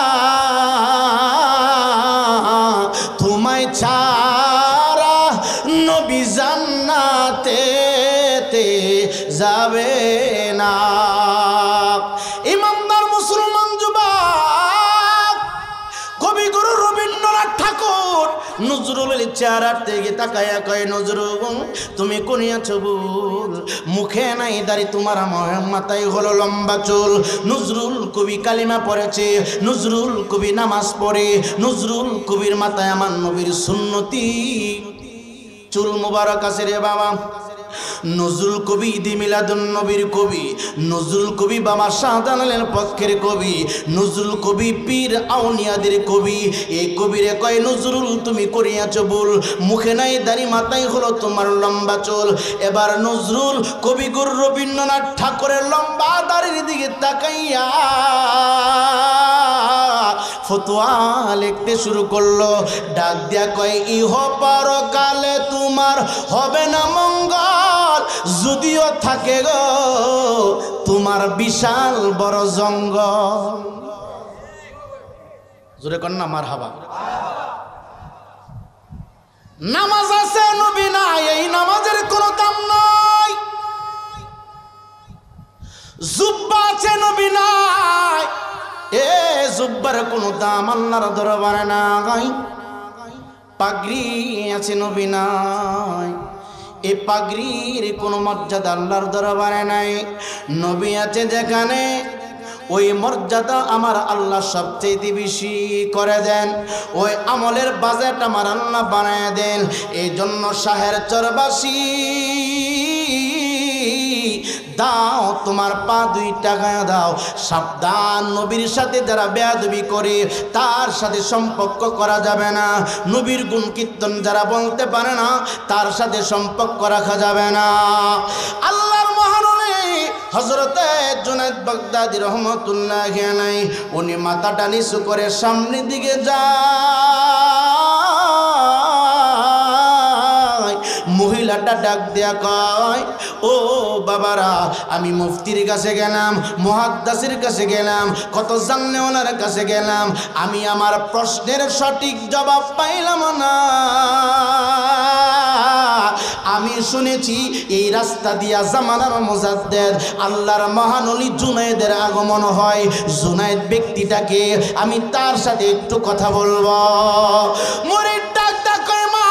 তোমায় ছাড়া নবী জান্নাতেতে নজরুলের চেহারার থেকে তাকায়া কয়, নজরুল তুমি কোনিয়াছো বল, মুখে নাই দাড়ি, তোমার মাথায় হলো লম্বা চুল। নজরুল কবি কালিমা পড়েছে, নজরুল কবি নামাজ পড়ে, নজরুল কবির মাথায় আমার নবীর সুন্নতি চুল মুবারক আছে রে বাবা। নজরুল কবি ঈদে মিলাদুন নবীর কবি, নজরুল কবি বাবা শাহজালালের পক্ষের কবি, নজরুল কবি পীর আউলিয়াদের কবি। এই কবিরে কয়, নজরুল তুমি করিয়াছো ভুল, মুখে নাই দাড়ি, মাথায় হলো তোমার লম্বা চুল। এবার নজরুল কবি গুরু রবীন্দ্রনাথ ঠাকুরের লম্বা দাড়ির দিকে তাকাইয়া ফতোয়া লিখতে শুরু করলো। ডাক দিয়া কয়, ইহ পরকালে তোমার হবে না মঙ্গল, যদিও থাকে গো তোমার বিশাল বড় জঙ্গল। জোরে কর না মারহাবা। নামাজ আছে নবী নাই, এই নামাজের কোনো দাম নাই। জুব্বা আছে নবী নাই, এ জুব্বার কোনো দাম আল্লাহর দরবারে নাই। পাগড়ি আছে নবী নাই, এই পাগড়ির কোনো মর্যাদা আল্লাহর দরবারে নাই। নবী আছে যেখানে, ওই মর্যাদা আমার আল্লাহ সবচেয়ে বেশি করে দেন, ওই আমলের বাজেট আমার আল্লাহ বানায় দেন। এই জন্য শাহের চরবাসী দাও তোমার পা 2 টাকা দাও, সাবধান নবীর সাথে যারা বেয়াদবি করে তার সাথে সম্পর্ক করা যাবে না। নবীর গুণ কীর্তন যারা বলতে পারে না তার সাথে সম্পর্ক রাখা যাবে না। আল্লাহর মহানবী হযরতে জুনায়েদ বাগদাদী রহমাতুল্লাহি আলাইহি উনি মাথাটা নিচু করে সামনের দিকে যায়। মহিলাটা ডাক দেয়া কয়, ও বাবারা, আমি মুফতির কাছে গেলাম, মুহাদ্দিসের কাছে গেলাম, কত জাননেওয়ালার কাছে গেলাম, আমি আমার প্রশ্নের সঠিক জবাব পাইলাম না। আমি শুনেছি এই রাস্তা দিয়া জামানার মুজাদ্দেদ আল্লাহর মহানবী জুনায়েদের আগমন হয়। জুনায়েদ ব্যক্তিটাকে আমি তার সাথে একটু কথা বলবো। মুরিদ ডাক কয়, মা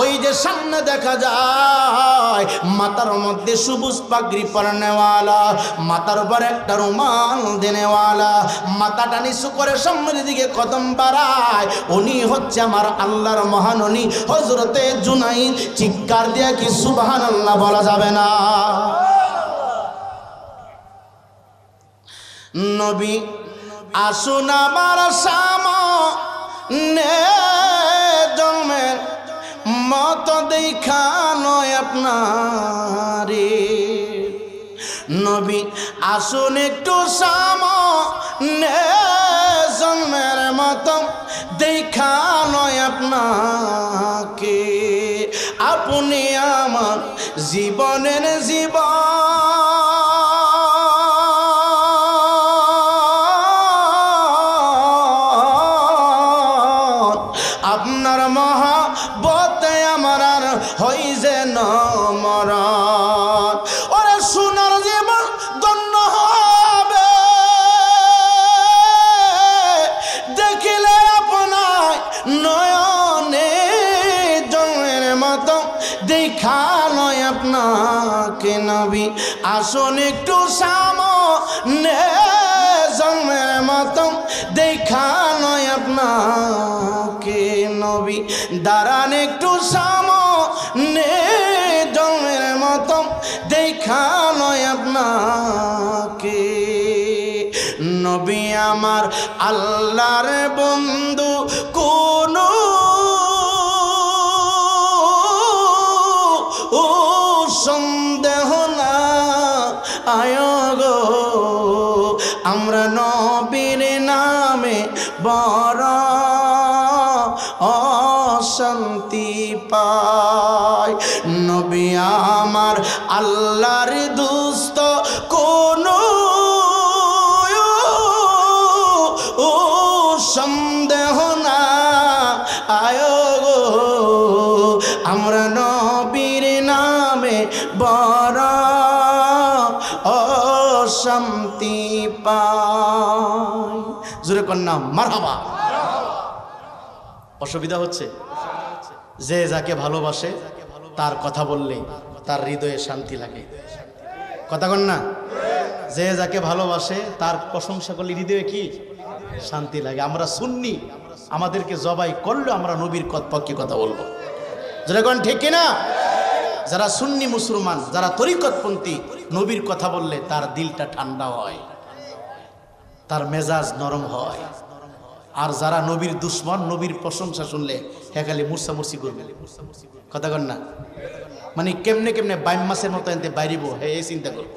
ওই যে সামনে দেখা যায় মাথার মধ্যে সবুজ পাগড়ি পরনেওয়ালা, মাথার উপর একটা রুমাল দেনেওয়ালা, মাথাটা নিচু করে সামনের দিকে কদম বাড়ায়, উনি হচ্ছে আমার আল্লাহর মহানবী হযরতে জুনায়েদ। চিৎকার দিয়া কি সুবহানাল্লাহ বলা যাবে না? নবী আসুন আমার সামনে, জন্মের মতো দেখা নয় আপনারে। নবী আসুন একটু সামনে, জন্মের মতো দেখা নয় আপনাকে। আপনি আমার জীবনের জীবন, আপনার মহাব্বতে আমার আর হই যেন মরণ। ওরে সোনার জীবন ধন্য হবে দেখিলে আপনার নয়নে, জন্মের মতো দেখা নয় আপনাকে। নবী আসুন একটু সামনে, জন্মের মতো দেখা নয় আপনাকে। নবী দাঁড়ান একটু সামনে, জন্মের মতো দেখা নয় আপনাকে। নবী আমার আল্লাহর বন্ধু, কোনো সন্দেহ না আয়োগো, আমরা নবীর নামে বড় অশান্তি পাই। নবী আমার আল্লাহর দুস্ত, কোনো সন্দেহ না আয়োগো, আমরা নবীর নামে বড় অশান্তি পাই। জোরে কন্যা মারহাবা। অসুবিধা হচ্ছে? যে যাকে ভালোবাসে তার কথা বললে তার হৃদয়ে শান্তি লাগে। কথা কন না? যে যাকে ভালোবাসে তার প্রশংসা করলে হৃদয়ে কি শান্তি লাগে। আমরা সুন্নি, আমাদেরকে জবাই করলেও আমরা নবীর পক্ষে কথা বলবো। যেরকম ঠিক কিনা? যারা সুন্নি মুসলমান, যারা তরিকতপন্থী, নবীর কথা বললে তার দিলটা ঠান্ডা হয়, তার মেজাজ নরম হয়। আর যারা নবীর দুশ্মন, নবীর প্রশংসা শুনলে হ্যাঁ খালি মুরসামুরসি করবে। কথা কন না? মানে কেমনে কেমনে বাইম মাসের মতো এনতে বাইরিব, হ্যাঁ এই চিন্তা করবো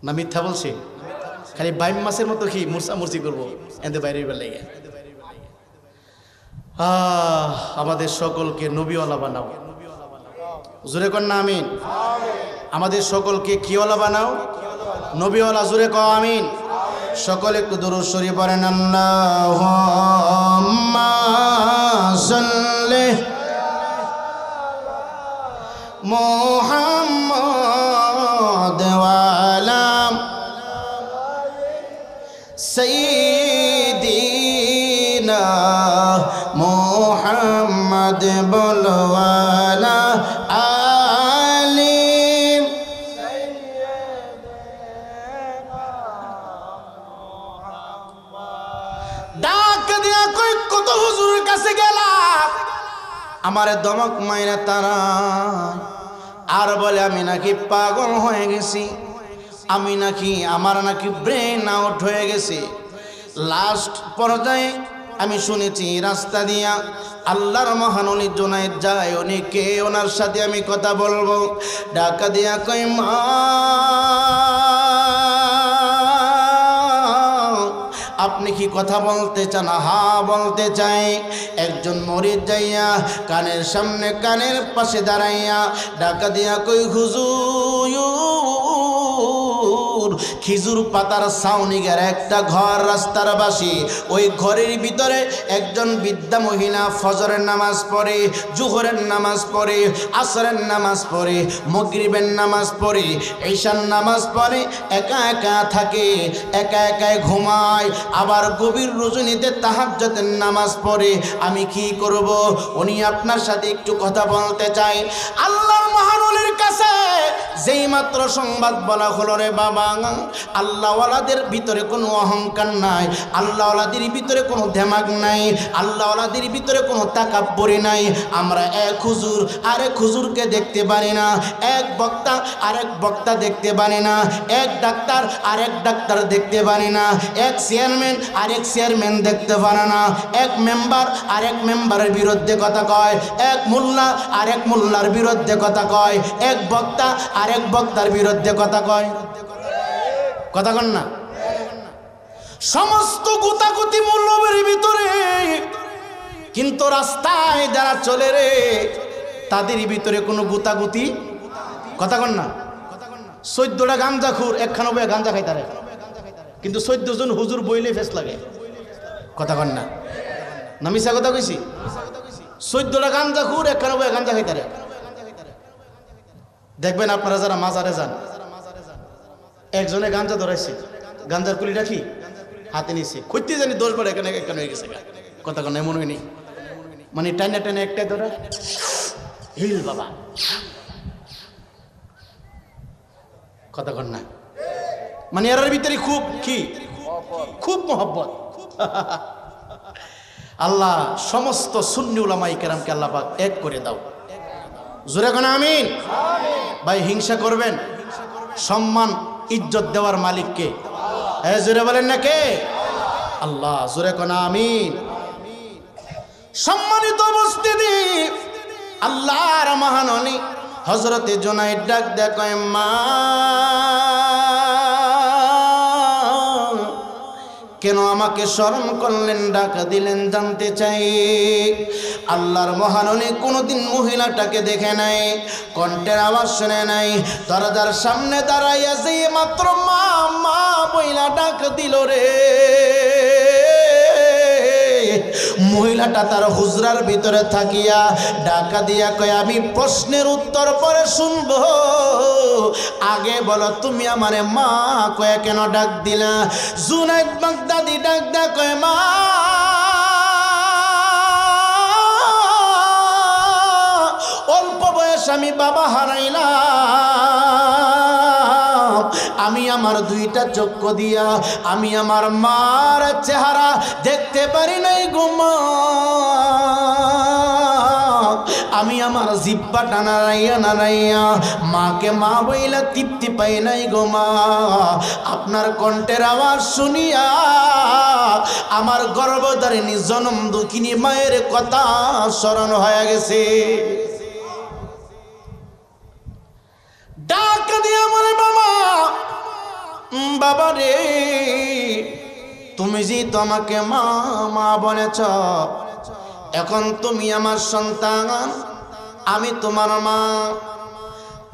না? মিথ্যা বলছি? খালি বাইম মাসের মতো কি মুরসামুরসি করবো এনতে বাইরে লেগে। আমাদের সকলকে নবীওয়ালা বানাও। জোরে কন না আমিন? আমাদের সকলকে কিওয়ালা বানাও? নবীওয়ালা। জোরে কও আমিন। সকলে একটু দুরূদ শরীফ পড়েন। আল্লাহুম্মা সাল্লি মুহাম্মাদ ওয়া আলা সাইয়্যিদিনা মুহাম্মাদ বলো আলা আলি ডাক দিয়া কই কত হুজুরের কাছে গেলা, আমারে দমক মাইরা তারা আর বলে আমি নাকি পাগল হয়ে গেছি, আমি নাকি আমার নাকি ব্রেন আউট হয়ে গেছে। লাস্ট পর্যায়ে আমি শুনেছি রাস্তা দিয়া আল্লাহর মহানলী জুনায়েদ যায়, উনিকে ওনার সাথে আমি কথা বলবো। ডাকা দিয়া কই মা আপনি কি কথা বলতে চান? হা বলতে চাই। একজন মরিদ যাইয়া কানের সামনে কানের পাশে দাঁড়াইয়া ডাকা দিয়া কই হুজুর, খিজুর পাতার ছাউনিগের একটা ঘর রাস্তার বাসি, ওই ঘরের ভিতরে একজন বৃদ্ধা মহিলা ফজরের নামাজ পড়ে, জোহরের নামাজ পড়ে, আসরের নামাজ পড়ে, মাগরিবের নামাজ পড়ে, ঈশার নামাজ পড়ে, একা একা থাকে, একা একাই ঘুমায়, আবার গভীর রজনীতে তাহাজ্জুদের নামাজ পড়ে। আমি কি করব? উনি আপনার সাথে একটু কথা বলতে চাই। আল্লাহর মহানলীর কাছে যেই মাত্র সংবাদ বলা হলো, রে বাবা, আল্লাহওয়ালাদের ভিতরে কোনো অহংকার নাই, আল্লাহওয়ালাদের ভিতরে কোনো ধেমাক নাই, আল্লাহওয়ালাদের ভিতরে কোনো তাকাব্বুরি নাই। আমরা এক হুজুর আরেক হুজুরকে দেখতে পারি না, এক বক্তা আরেক বক্তা দেখতে পারি না, এক ডাক্তার আরেক ডাক্তার দেখতে পারি না, এক চেয়ারম্যান আরেক চেয়ারম্যান দেখতে পারে না, এক মেম্বার আরেক মেম্বারের বিরুদ্ধে কথা কয়, এক মোল্লা আরেক মোল্লার বিরুদ্ধে কথা কয়, এক বক্তা আরেক বক্তার বিরুদ্ধে কথা কয়। কথা কন না? সমস্ত গুতাগুতি মূল্যের ভিতরে, কিন্তু রাস্তায় যারা চলে রে তাদের ভিতরে কোনো গুতাগুতি। কথা কন না? 14টা গাঞ্জাখুর একখানো বয়ে গাঞ্জা খাইতারে, কিন্তু 14 জন হুজুর বইলে ফেস লাগে। কথা কন না? না মিছা কথা কইছি? 14টা গাঞ্জাখুর একখানো বয়ে গাঞ্জা খাইতারে। দেখবেন আপনারা যারা মাজারে যান, একজনে গাঞ্জা ধরাইছে, গাঞ্জার কুলিটা কি হাতে নিছে, খুঁজতে জানি 10 বার এখানে এখানে হয়ে গেছে। কথা কন এমন হয়নি? মানে টাইনা টাইনা একটাই ধরা হিল বাবা। কথা কন না? মানে এর ভিতরে খুব কি, খুব মহব্বত। আল্লাহ সমস্ত সুন্নি উলামায়ে কেরামকে আল্লাহ পাক এক করে দাও। জোরে কোন আমিন। ভাই হিংসা করবেন? সম্মান ইজ্জত দেওয়ার মালিক কে? জোরে বলেন না কে? আল্লাহ। জোরে কোন আমিন। সম্মানিত উপস্থিতি, আল্লাহর মহাননী হযরতে জুনায়েদ ডাক দেয় কয় মা কেন আমাকে স্মরণ করলেন, ডাকা দিলেন, জানতে চাই। আল্লাহর মহাননী কোনোদিন মহিলাটাকে দেখে নাই, কণ্ঠের আওয়াজ শুনে নাই, দরজার সামনে দাঁড়াইয়া যে মাত্র মা মা বইলা ডাক দিল রে, মহিলাটা তার হুজরার ভিতরে থাকিয়া ডাকা দিয়া কয় আমি প্রশ্নের উত্তর পরে শুনবো, আগে বলো তুমি আমারে মা কয়ে কেন ডাক দিলা? জুনায়েদ বাগদাদি ডাক দেয়া কয় মা আমি বাবা হারাইলাম, আমি আমার দুইটা চক্ষু দিয়া আমি আমার মার চেহারা দেখতে পারি নাই গো মা, আমি আমার জিব্বাটা নাড়াইয়া মাকে মা বইলা তৃপ্তি পাই নাই গো মা। আপনার কণ্ঠের আওয়াজ শুনিয়া আমার গর্ভধারিণী জনম দুঃখিনী মায়ের কথা স্মরণ হয়ে গেছে। ডাক দিয়া বলে বাবা, বাবা রে, তুমি যে তো আমাকে মা মা বলেছ, এখন তুমি আমার সন্তান, আমি তোমার মা।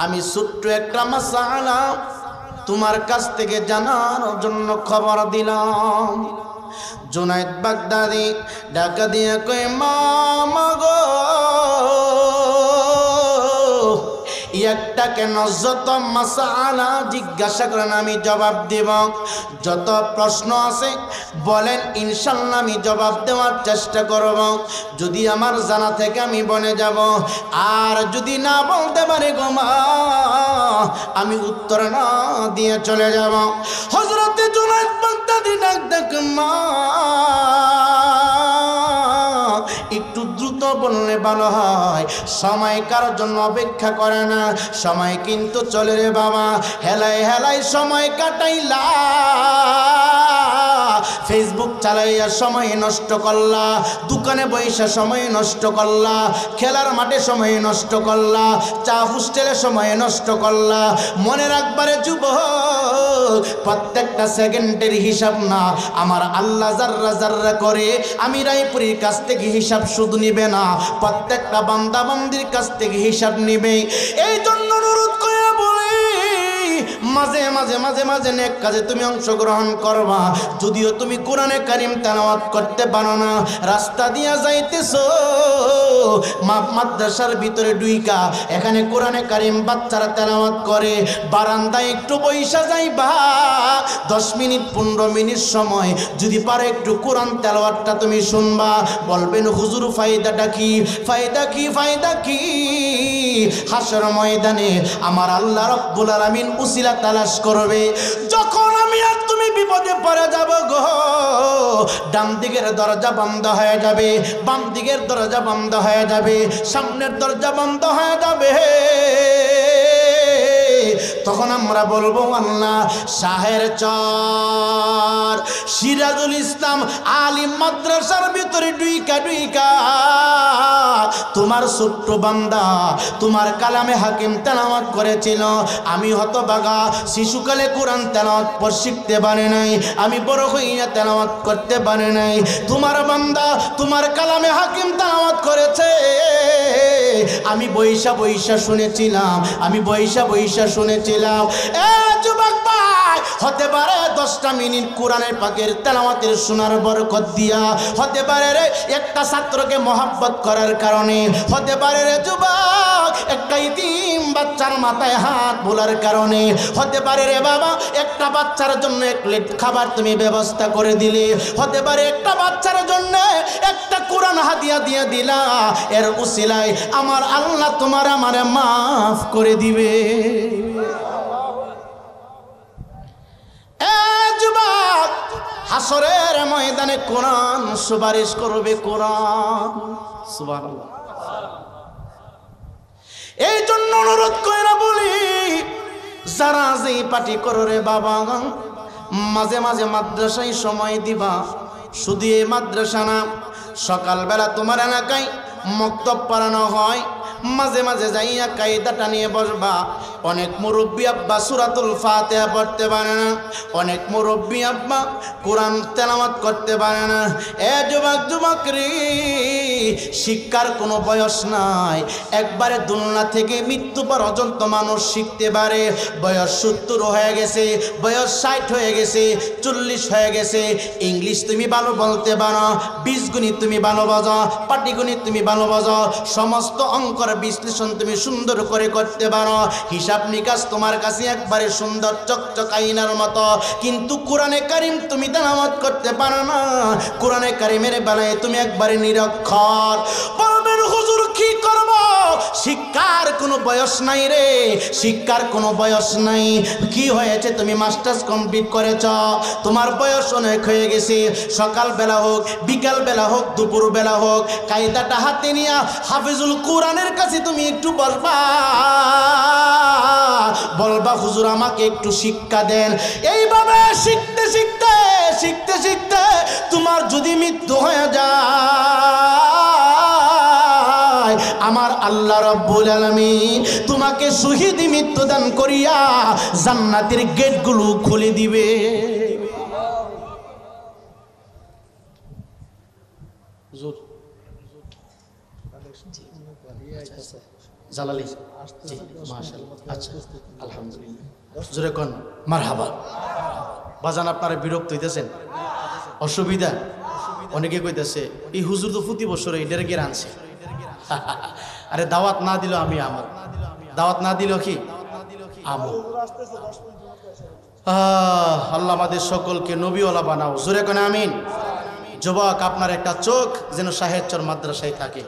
আমি ছোট্ট একটা মাসালা তোমার কাছ থেকে জানার জন্য খবর দিলাম। জুনায়েদ বাগদাদি ডাকা দিয়ে কই, মা গো, একটা কেন যত মাসালা জিজ্ঞাসা করেন আমি জবাব দেব, যত প্রশ্ন আছে বলেন ইনশাল্লাহ আমি জবাব দেওয়ার চেষ্টা করব। যদি আমার জানা থেকে আমি বনে যাব, আর যদি না বলতে পারি গো মা আমি উত্তর না দিয়ে চলে যাব। হযরতে জুনায়েদ বাগদাদি ডাক দেখ, মা একটু দ্রুত বললে ভালো হয়, সময় কারোর জন্য অপেক্ষা করে না, সময় কিন্তু চলে রে বাবা। হেলাই হেলাই সময় কাটাইলা, ফেসবুক চালাইয়া সময় নষ্ট করলা, দোকানে বইসা সময় নষ্ট করলা, খেলার মাঠে সময় নষ্ট করলা, চা হোস্টেলে সময় নষ্ট করলা। মনে রাখবারে যুবক, প্রত্যেকটা সেকেন্ডের হিসাব না আমার আল্লাহ জাররা জাররা করে। আমি রায়পুরীর কাছ থেকে হিসাব শুধু নিবে না, প্রত্যেকটা বান্দা বান্দির কাছ থেকে হিসাব নিবে। এই জন্য অনুরোধ করে বলি, মাঝে মাঝে মাঝে মাঝে নেক কাজে তুমি অংশগ্রহণ করবা। যদিও তুমি কোরআনে কারিম তেলাওয়াত করতে পারো না, রাস্তা দিয়া যাইতেছো, মাদ্রাসার ভিতরে ঢুইকা এখানে কোরআনে কারিম বাচ্চারা তেলাওয়াত করে, বারান্দায় একটু বইসা যাইবা, 10 মিনিট 15 মিনিট সময় যদি পারে একটু কোরআন তেলাওয়াতটা তুমি শুনবা। বলবেন হুজুর ফায়দাটা কি, ফায়দা কি, ফায়দা কি? হাসর ময়দানে আমার আল্লাহ রাব্বুল আলামিন উসিলা তালাশ করবে। যখন আমি আর তুমি বিপদে পড়ে যাব গো, ডান দিকের দরজা বন্ধ হয়ে যাবে, বাম দিকের দরজা বন্ধ হয়ে যাবে, সামনের দরজা বন্ধ হয়ে যাবে। তখন আমরা বলবো, আল্লাহ শাহের চর সিরাজুল ইসলাম আলিম মাদ্রাসার ভিতরে ডুইকা ডুইকা তোমার ছোট্ট বান্দা তোমার কালামে হাকিম তেলাওয়াত করেছিল। আমি হতভাগা, শিশুকালে কোরআন তেলাওয়াত পড় শিখতে পারে নাই, আমি বড় হইয়া তেলাওয়াত করতে পারে নাই। তোমার বান্দা তোমার কালামে হাকিম তেলাওয়াত করেছে, আমি বৈশা বৈশা শুনেছিলাম, আমি বৈশা বৈশা শুনেছিলাম। এ যুবক ভাই, হতে পারে 10টা মিনিট কোরআনের পাকের তেলাওয়াতের শোনার বরকত দিয়া, হতে পারে রে একটা ছাত্রকে মহব্বত করার কারণে, হতে পারে রে যুবক একটা ইতিম বাচ্চার মাথায় হাত বোলার কারণে, হতে পারে রে বাবা একটা বাচ্চার জন্য এক প্লেট খাবার তুমি ব্যবস্থা করে দিলে, হতে পারে একটা বাচ্চার জন্য একটা কোরআন হাদিয়া দিয়ে দিলা। এর উসিলায় আমার আল্লাহ তোমার আমারে মাফ করে দিবে। যুবক, হাসরের ময়দানে কোরআন সুপারিশ করবে, কোরআন। সুবহানাল্লাহ। এই জন্য অনুরোধ কইরা বলি, যারা যেই পার্টি করো রে বাবা, মাঝে মাঝে মাদ্রাসায় সময় দিবা। শুধু এই মাদ্রাসা না, সকালবেলা তোমার এলাকায় মক্তব পড়ানো হয়, মাঝে মাঝে যাইয়া কায়দাটা নিয়ে বসবা। অনেক মুরব্বী আব্বা সূরাতুল ফাতিহা পড়তে পারে না, অনেক মুরব্বী আব্বা কোরআন তেলাওয়াত করতে পারে না। এ যুবক যুবকরি, শিক্ষার কোনো বয়স নাই। একবারে দুনিয়া থেকে মৃত্যু পর্যন্ত মানুষ শিখতে পারে। বয়স 70 হয়ে গেছে, বয়স 60 হয়ে গেছে, 40 হয়ে গেছে, ইংলিশ তুমি ভালো বলতে পারো, বীজগণিত তুমি ভালো বোঝো, পাটিগণিত তুমি ভালো বোঝো, সমস্ত অঙ্কর বিশ্লেষণ তুমি সুন্দর করে করতে পারো, হিসাব নিকাশ তোমার কাছে একবারে সুন্দর চকচক আয়নার মতো, কিন্তু কোরআনে কারিম তুমি তেলাওয়াত করতে পারো না। কোরআনে কারিমের বেলায় তুমি একবারে নিরক্ষর। বলবেন হুজুর কি করব? শিক্ষার কোনো বয়স নাই রে, শিক্ষার কোনো বয়স নাই। কি হয়েছে, তুমি মাস্টার্স কমপ্লিট করেছ, তোমার বয়স অনেক হয়ে গেছে, সকালবেলা হোক, বিকালবেলা হোক, দুপুরবেলা হোক, কায়দাটা হাতে নিয়ে হাফিজুল কোরআনের কাছে তুমি একটু বলবা, বলবা হুজুর আমাকে একটু শিক্ষা দেন। এইভাবে শিখতে শিখতে শিখতে শিখতে তোমার যদি মৃত্যু হয়ে যায়, আমার আল্লাহ রাব্বুল আলামিন তোমাকে শহীদি মৃত্যু দান করিয়া জান্নাতের গেটগুলো খুলে দিবে। হুজুর জালালি জি মাশাআল্লাহ, আচ্ছা আলহামদুলিল্লাহ, জোরে কোন মারহাবা। বাজান আপনারা বিরক্ত হইতেছেন, অসুবিধা? অনেকে কইতেছে এই হুজুর তো প্রতি বছর এইটারে কে আনছে। আরে দাওয়াত না দিল আমি আমো, দাওয়াত না দিল কি আমো। আল্লাহ আমাদের সকলকে নবীওয়ালা বানাও, জোরে কোন আমিন। যুবক আপনার একটা চোখ যেন সাহেবচর মাদ্রাসায় থাকে,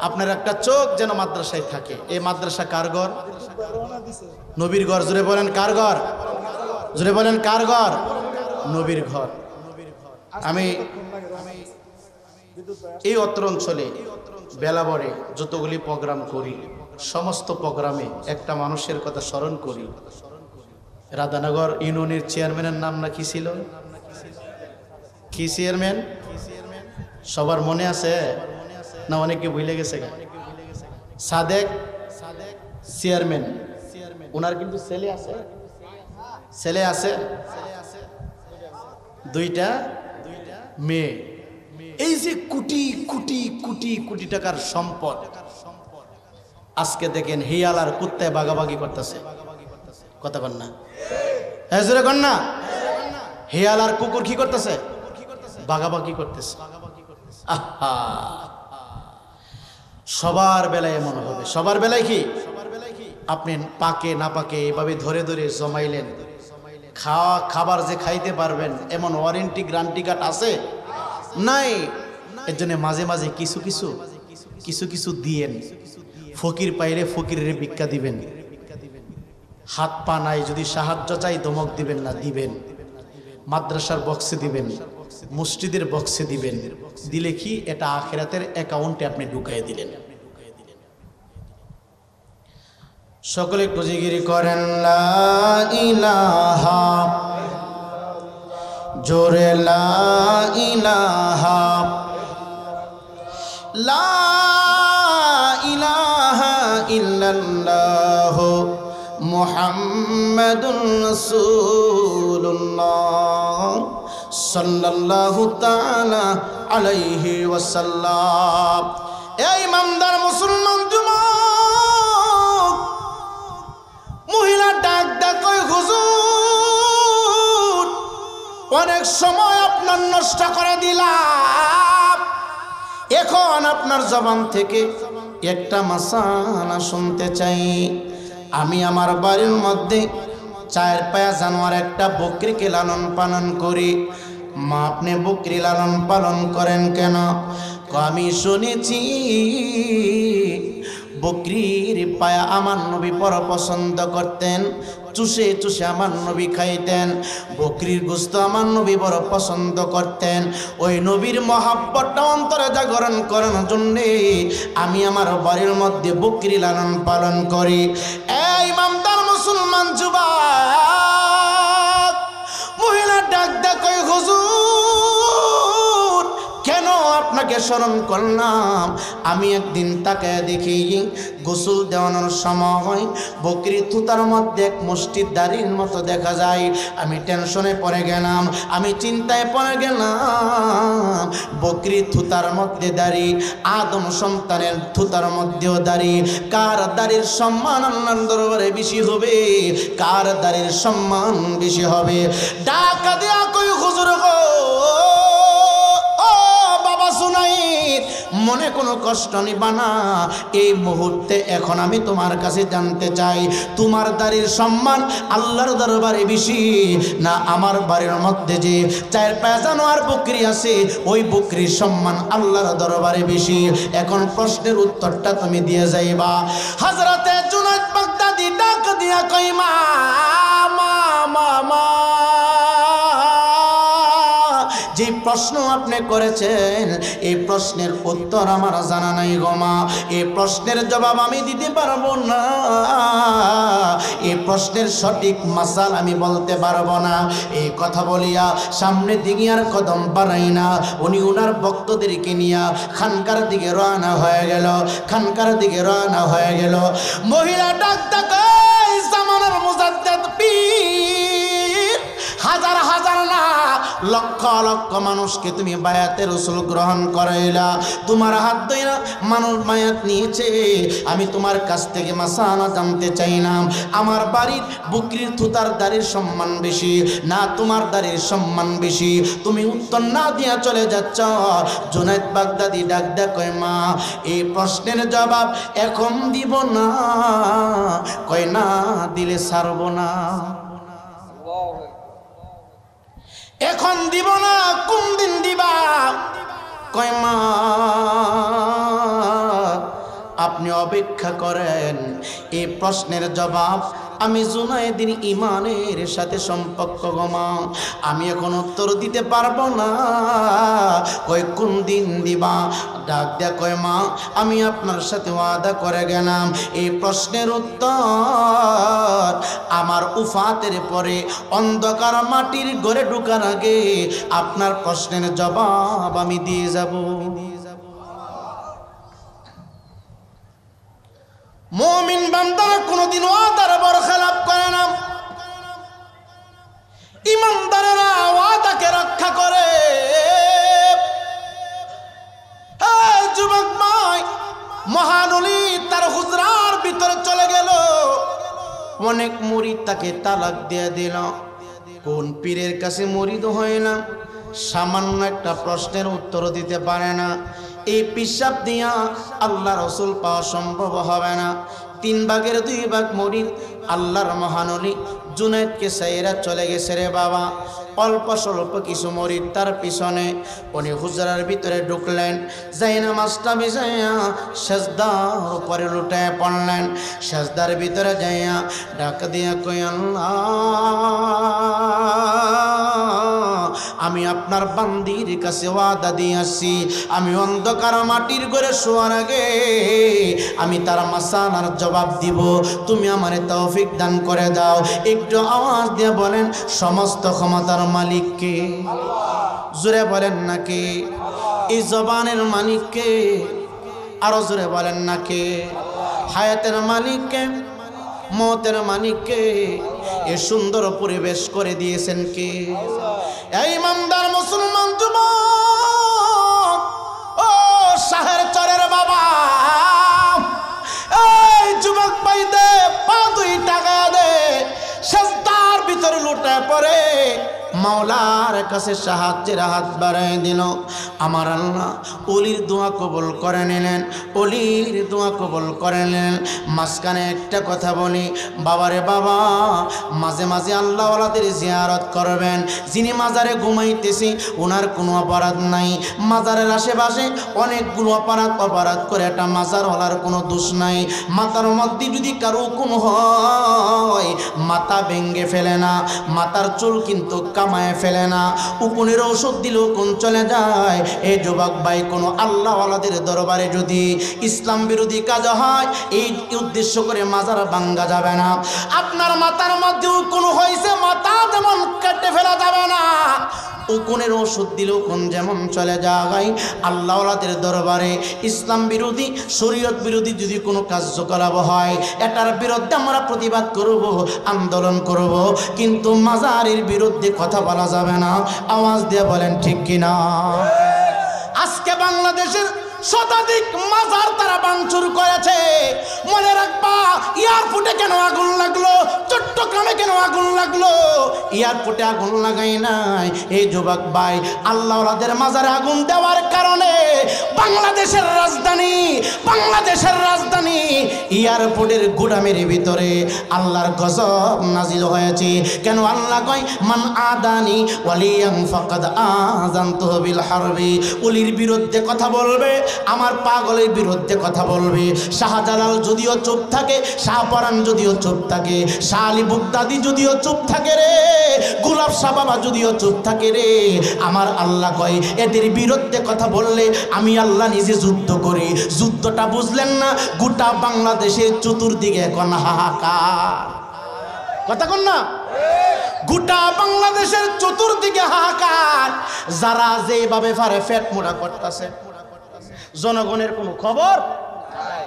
আপনার একটা চোখ যেন মাদ্রাসায় থাকে। এই মাদ্রাসা কার ঘর? নবীর ঘর। জোরে বলেন কার ঘর? জোরে বলেন কার ঘর? নবীর ঘর। আমি এই অত্র অঞ্চলে বেলাবরে যতগুলি প্রোগ্রাম করি, সমস্ত প্রোগ্রামে একটা মানুষের কথা স্মরণ করি। রাধানগর ইউনিয়নের চেয়ারম্যানের নাম না কি ছিল? কি চেয়ারম্যান? সবার মনে আছে না অনেকে ভুলে গেছে? সাদেক চেয়ারম্যান, ওনার কিন্তু ছেলে আছে, ছেলে আছে দুইটা মেয়ে। এই যে কোটি কোটি কোটি কোটি টাকার সম্পদ, আজকে দেখেন হিয়াল আর কুত্তায় বাগাবাগি করতেছে। কথা বল না, হ্যাঁ জোরে কর না। হিয়াল আর কুকুর কি করতেছে? বাগাবাগি করতেছে। আহা, সবার বেলায় এমন হবে। সবার বেলায় কি আপনি পাকে না পাকে এভাবে ধরে ধরে জমাইলেন, খাবার যে খাইতে পারবেন এমন ওয়ারেন্টি গ্যারান্টি কার্ড আছে নাই? এর জন্য মাঝে মাঝে কিছু কিছু কিছু কিছু দিয়েন। ফকির পাইলে ফকিরের ভিক্ষা দিবেন, হাত পা নাই যদি সাহায্য চাই ধমক দিবেন না, দিবেন। মাদ্রাসার বক্সে দিবেন, মসজিদের বক্সে দিবেন। দিলে কি এটা আখিরাতের অ্যাকাউন্টে আপনি ঢুকাই দিলেন। সকলে একটু জিকির করেন লা ইলাহা, জোরে লা ইলাহা, লা ইলাহা ইল্লাল্লাহ মুহাম্মাদুর রাসূলুল্লাহ সাল্লাল্লাহু তাআলা আলাইহি ওয়াসাল্লাম। এই ইমানদার মুসলমান যুবক মহিলা ডাক ডাক, হুজুর অনেক সময় আপনার নষ্ট করে দিলাম, এখন আপনার জবান থেকে একটা মাসালা শুনতে চাই। আমি আমার বাড়ির মধ্যে 4 পায়া জানোয়ার একটা বকরিকে লালন পালন করি। মা আপনি বকরি লালন পালন করেন কেন? আমি শুনেছি বকরির পায়া আমার নবী বড় পছন্দ করতেন, চুষে চুষে আমার নবী খাইতেন। বকরির গোশত আমার নবী বড় পছন্দ করতেন। ওই নবীর মহাব্বতটা অন্তরে জাগরণ করানোর জন্যে আমি আমার বাড়ির মধ্যে বকরি লালন পালন করি। এই ইমানদার মুসলমান যুবক মহিলা ডাক ডাক, হুজুর কেন আপনাকে স্মরণ করলাম? আমি একদিন তাকে দেখি গোসল দেওয়ানোর সময় বকরি থুতার মধ্যে এক মুষ্টি দাড়ির মতো দেখা যায়। আমি টেনশনে পড়ে গেলাম, আমি চিন্তায় পড়ে গেলাম। বকরি থুতার মধ্যে দাড়ি, আদম সন্তানের থুতার মধ্যেও দাড়ি। কার দাড়ির সম্মান আল্লাহর দরবারে বেশি হবে? কার দাড়ির সম্মান বেশি হবে? ডাকা দেয়া কই হুজুর গো, ও বাবা সুনাই মনে কোনো কষ্ট নিবা না। এই মুহূর্তে এখন আমি তোমার কাছে জানতে চাই, তোমার দাড়ির সম্মান আল্লাহর দরবারে বেশি না আমার বাড়ির মধ্যে যে 4 জানোয়ার বকরি আছে ওই বকরির সম্মান আল্লাহর দরবারে বেশি? এখন প্রশ্নের উত্তরটা তুমি দিয়ে যাইবা। হযরতে জুনায়েদ বাগদাদি ডাক দিয়া কই, মা মা মা মা, যে প্রশ্ন আপনি করেছেন এই প্রশ্নের উত্তর আমার জানা নাই গো মা, এই প্রশ্নের জবাব আমি দিতে পারবো না, এই প্রশ্নের সঠিক মাসাল আমি বলতে পারবো না। এই কথা বলিয়া সামনে দিকে আর কদম বাড়াই না, উনি ওনার ভক্তদেরকে নিয়ে খানকার দিকে রওনা হয়ে গেল, খানকার দিকে রওনা হয়ে গেল। মহিলা ডাক ডাকে, জামানার মুজাদ্দেদ পীর, হাজার হাজার না লক্ষ লক্ষ মানুষকে তুমি বায়াতে রসুল গ্রহণ করাইলা, তোমার হাত ধইরা মানুষ বায়াত নিয়েছে। আমি তোমার কাছ থেকে মাসালা জানতে চাইলাম, আমার বাড়ির বকরির থুতার দাড়ির সম্মান বেশি না তোমার দাড়ির সম্মান বেশি? তুমি উত্তর না দিয়া চলে যাচ্ছ। জুনায়েদ বাগদাদি ডাক ডাক কয়, মা এই প্রশ্নের জবাব এখন দিব না। কয় না দিলে ছাড়ব না। এখন দিব না, কোন দিন দিবা? কয় মা আপনি অপেক্ষা করেন, এই প্রশ্নের জবাব আমি জুনায়েদের ইমানের সাথে সম্পর্ক গমা, আমি এখন উত্তর দিতে পারবো না। কয় কোন দিন দিবা? ডাক দেয়া কয়, মা আমি আপনার সাথে ওয়াদা করে গেলাম, এই প্রশ্নের উত্তর আমার উফাতের পরে অন্ধকার মাটির ঘরে ঢোকার আগে আপনার প্রশ্নের জবাব আমি দিয়ে যাব। মুমিন বান্দারা কোনদিন ওয়াদার বরখেলাপ করে না, ইমানদারেরা ওয়াদাকে রক্ষা করে। এই যুবক ভাই, মহানলী তার হুজরার ভিতরে চলে গেল, অনেক মুরিদ তাকে তালাক দিয়ে দিল। কোন পীরের কাছে মুরিদ হয় না, সামান্য একটা প্রশ্নের উত্তর দিতে পারে না, এই পিশাব দিয়া আল্লাহ রসুল পাওয়া সম্ভব হবে না। 3 ভাগের 2 ভাগ মুরিদ আল্লাহর মহানলী জুনায়েদকে সাইরা চলে গেছে রে বাবা। অল্প স্বল্প কিছু মুরিদ তার পিছনে, উনি হুজরার ভিতরে ঢুকলেন, যাই নামাজটা বিছাইয়া সেজদার উপরে লুটায় পড়লেন। সেজদার ভিতরে যাইয়া ডাক দিয়া কই, আল্লাহ আমি আপনার বান্দির কাছে ওয়াদা দিয়ে আসছি, আমি অন্ধকার মাটির ঘরে শোয়ার আগে আমি তার মাসালার জবাব দিব, তুমি আমারে তৌফিক দান করে দাও। একটু আওয়াজ দিয়ে বলেন, সমস্ত ক্ষমতার মালিক কে? জোরে বলেন নাকি? এই জবানের মালিক কে? আরো জোরে বলেন নাকি? হায়াতের মালিক কে? মতের মালিক কে? এ সুন্দর পরিবেশ করে দিয়েছেন কে? এই ইমানদার মুসলমান যুবক, ও শাহের চরের বাবা, এই যুবক ভাই দে, পা 2 টাকা দে, সেজদার ভিতরে লুটে পড়ে মাওলার কাছে সাহায্যের হাত বাড়াই দিল। আমার আল্লাহ অলির দোয়া কবুল করে নিলেন, অলির দোয়া কবুল করে নিলেন। মাঝখানে একটা কথা বলি, বাবারে বাবা, মাঝে মাঝে আল্লাহওয়ালাদের জিয়ারত করবেন। যিনি মাজারে ঘুমাইতেছি ওনার কোনো অপরাধ নাই, মাজারের আশেপাশে অনেকগুলো অপরাধ করে একটা মাজারওয়ালার কোনো দোষ নাই। মাথার মধ্যে যদি কারো কোনো হয় মাথা ভেঙ্গে ফেলে না, মাথার চুল কিন্তু কামায় ফেলে না, উকুনের ঔষধ দিলেও কোন চলে যায়। এই যুবক ভাই, কোনো আল্লাহওয়ালাদের দরবারে যদি ইসলাম বিরোধী কাজ হয় এই উদ্দেশ্য করে মাজার ভাঙ্গা যাবে না। আপনার মাথার মধ্যেও কোন হয়েছে, মাথা যেমন কেটে ফেলা যাবে না, উকুনের ওষুধ দিলেও কোন যেমন চলে যায়। আল্লাহওয়ালাদের দরবারে ইসলাম বিরোধী শরীয়ত বিরোধী যদি কোনো কার্যকলাপ হয় এটার বিরুদ্ধে আমরা প্রতিবাদ করব, আন্দোলন করব, কিন্তু মাজারের বিরুদ্ধে কথা বলা যাবে না। আওয়াজ দিয়ে বলেন ঠিক কিনা? আজকে বাংলাদেশের শতাধিক মাজার তারা ভাঙচুর করেছে। মনে রাখবা, এয়ারপোর্টে কেন আগুন লাগলো, চট্টগ্রামে কেন আগুন লাগলো? এয়ারপোর্টে আগুন লাগাই নাই এই যুবক ভাই, আল্লাহওয়ালাদের মাজারে আগুন দেওয়ার কারণে বাংলাদেশের রাজধানী এয়ারপোর্টের গুদামের ভিতরে আল্লাহর গজব নাজিল হয়েছে। কেন আল্লাহ কয় মান আদানি ওয়ালিয়ান ফাকাদ আযানতুহু বিল হারবি। ওলির বিরুদ্ধে কথা বলবে, আমার পাগলের বিরুদ্ধে কথা বলবে। শাহজালাল যদিও চুপ থাকে, শাহপরান যদিও চুপ থাকে, শাহ আলী বুগদাদি যদিও চুপ থাকে রে, গোলাপ শাহ বাবা যদিও চুপ থাকে রে, আমার আল্লাহ কয় এদের বিরুদ্ধে কথা বললে আমি আল্লাহ নিজে যুদ্ধ করি। যুদ্ধটা বুঝলেন না? গোটা বাংলাদেশের চতুর্দিকে এখন হাহাকার। কথা কন না? গোটা বাংলাদেশের চতুর্দিকে হাহাকার। যারা যেভাবে পারে পেট মোড়া করতেছে, জনগণের কোনো খবর।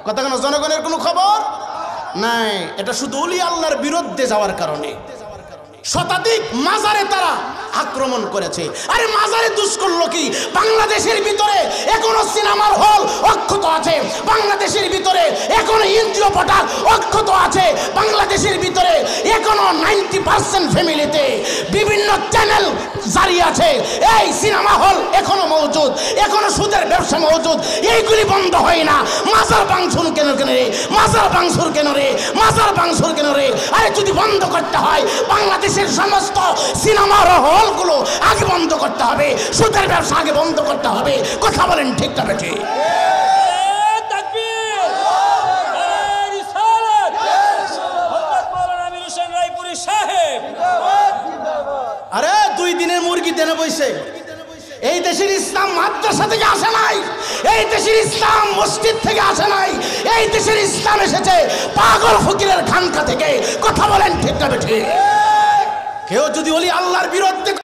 কথা কেন? জনগণের কোনো খবর নাই। এটা শুধু ওলি আল্লাহর বিরুদ্ধে যাওয়ার কারণে। শতাধিক মাজারে তারা আক্রমণ করেছে। আরে মাজারে দুষ করলো কি? বাংলাদেশের ভিতরে এখনো সিনেমার হল অক্ষত আছে, বাংলাদেশের ভিতরে এখনো এনজিও পটার অক্ষত আছে, বাংলাদেশের ভিতরে এখনো 90% ফ্যামিলিতে বিভিন্ন চ্যানেল জারি আছে। এই সিনেমা হল এখনো মজুদ, এখনো সুদের ব্যবসা মজুদ। এইগুলি বন্ধ হয় না। মাজার ভাঙচুর কেন রে? মাজার ভাঙচুর কেন রে? মাজার ভাঙচুর কেন রে? আরে যদি বন্ধ করতে হয় বাংলাদেশের সমস্ত সিনেমার হলগুলো আগে বন্ধ করতে হবে, সুদের ব্যবসা আগে বন্ধ করতে হবে। কথা বলেন ঠিক না বেঠিক? আরে 2 দিনের মুরগি দেনে বইছে। এই দেশের ইসলাম মাদ্রাসা থেকে আসে নাই, এই দেশের ইসলাম মসজিদ থেকে আসে নাই, এই দেশের ইসলাম এসেছে পাগল ফকিরের খানকা থেকে। কথা বলেন ঠিক না বেঠিক? কেউ যদি ওলি আল্লাহর বিরুদ্ধে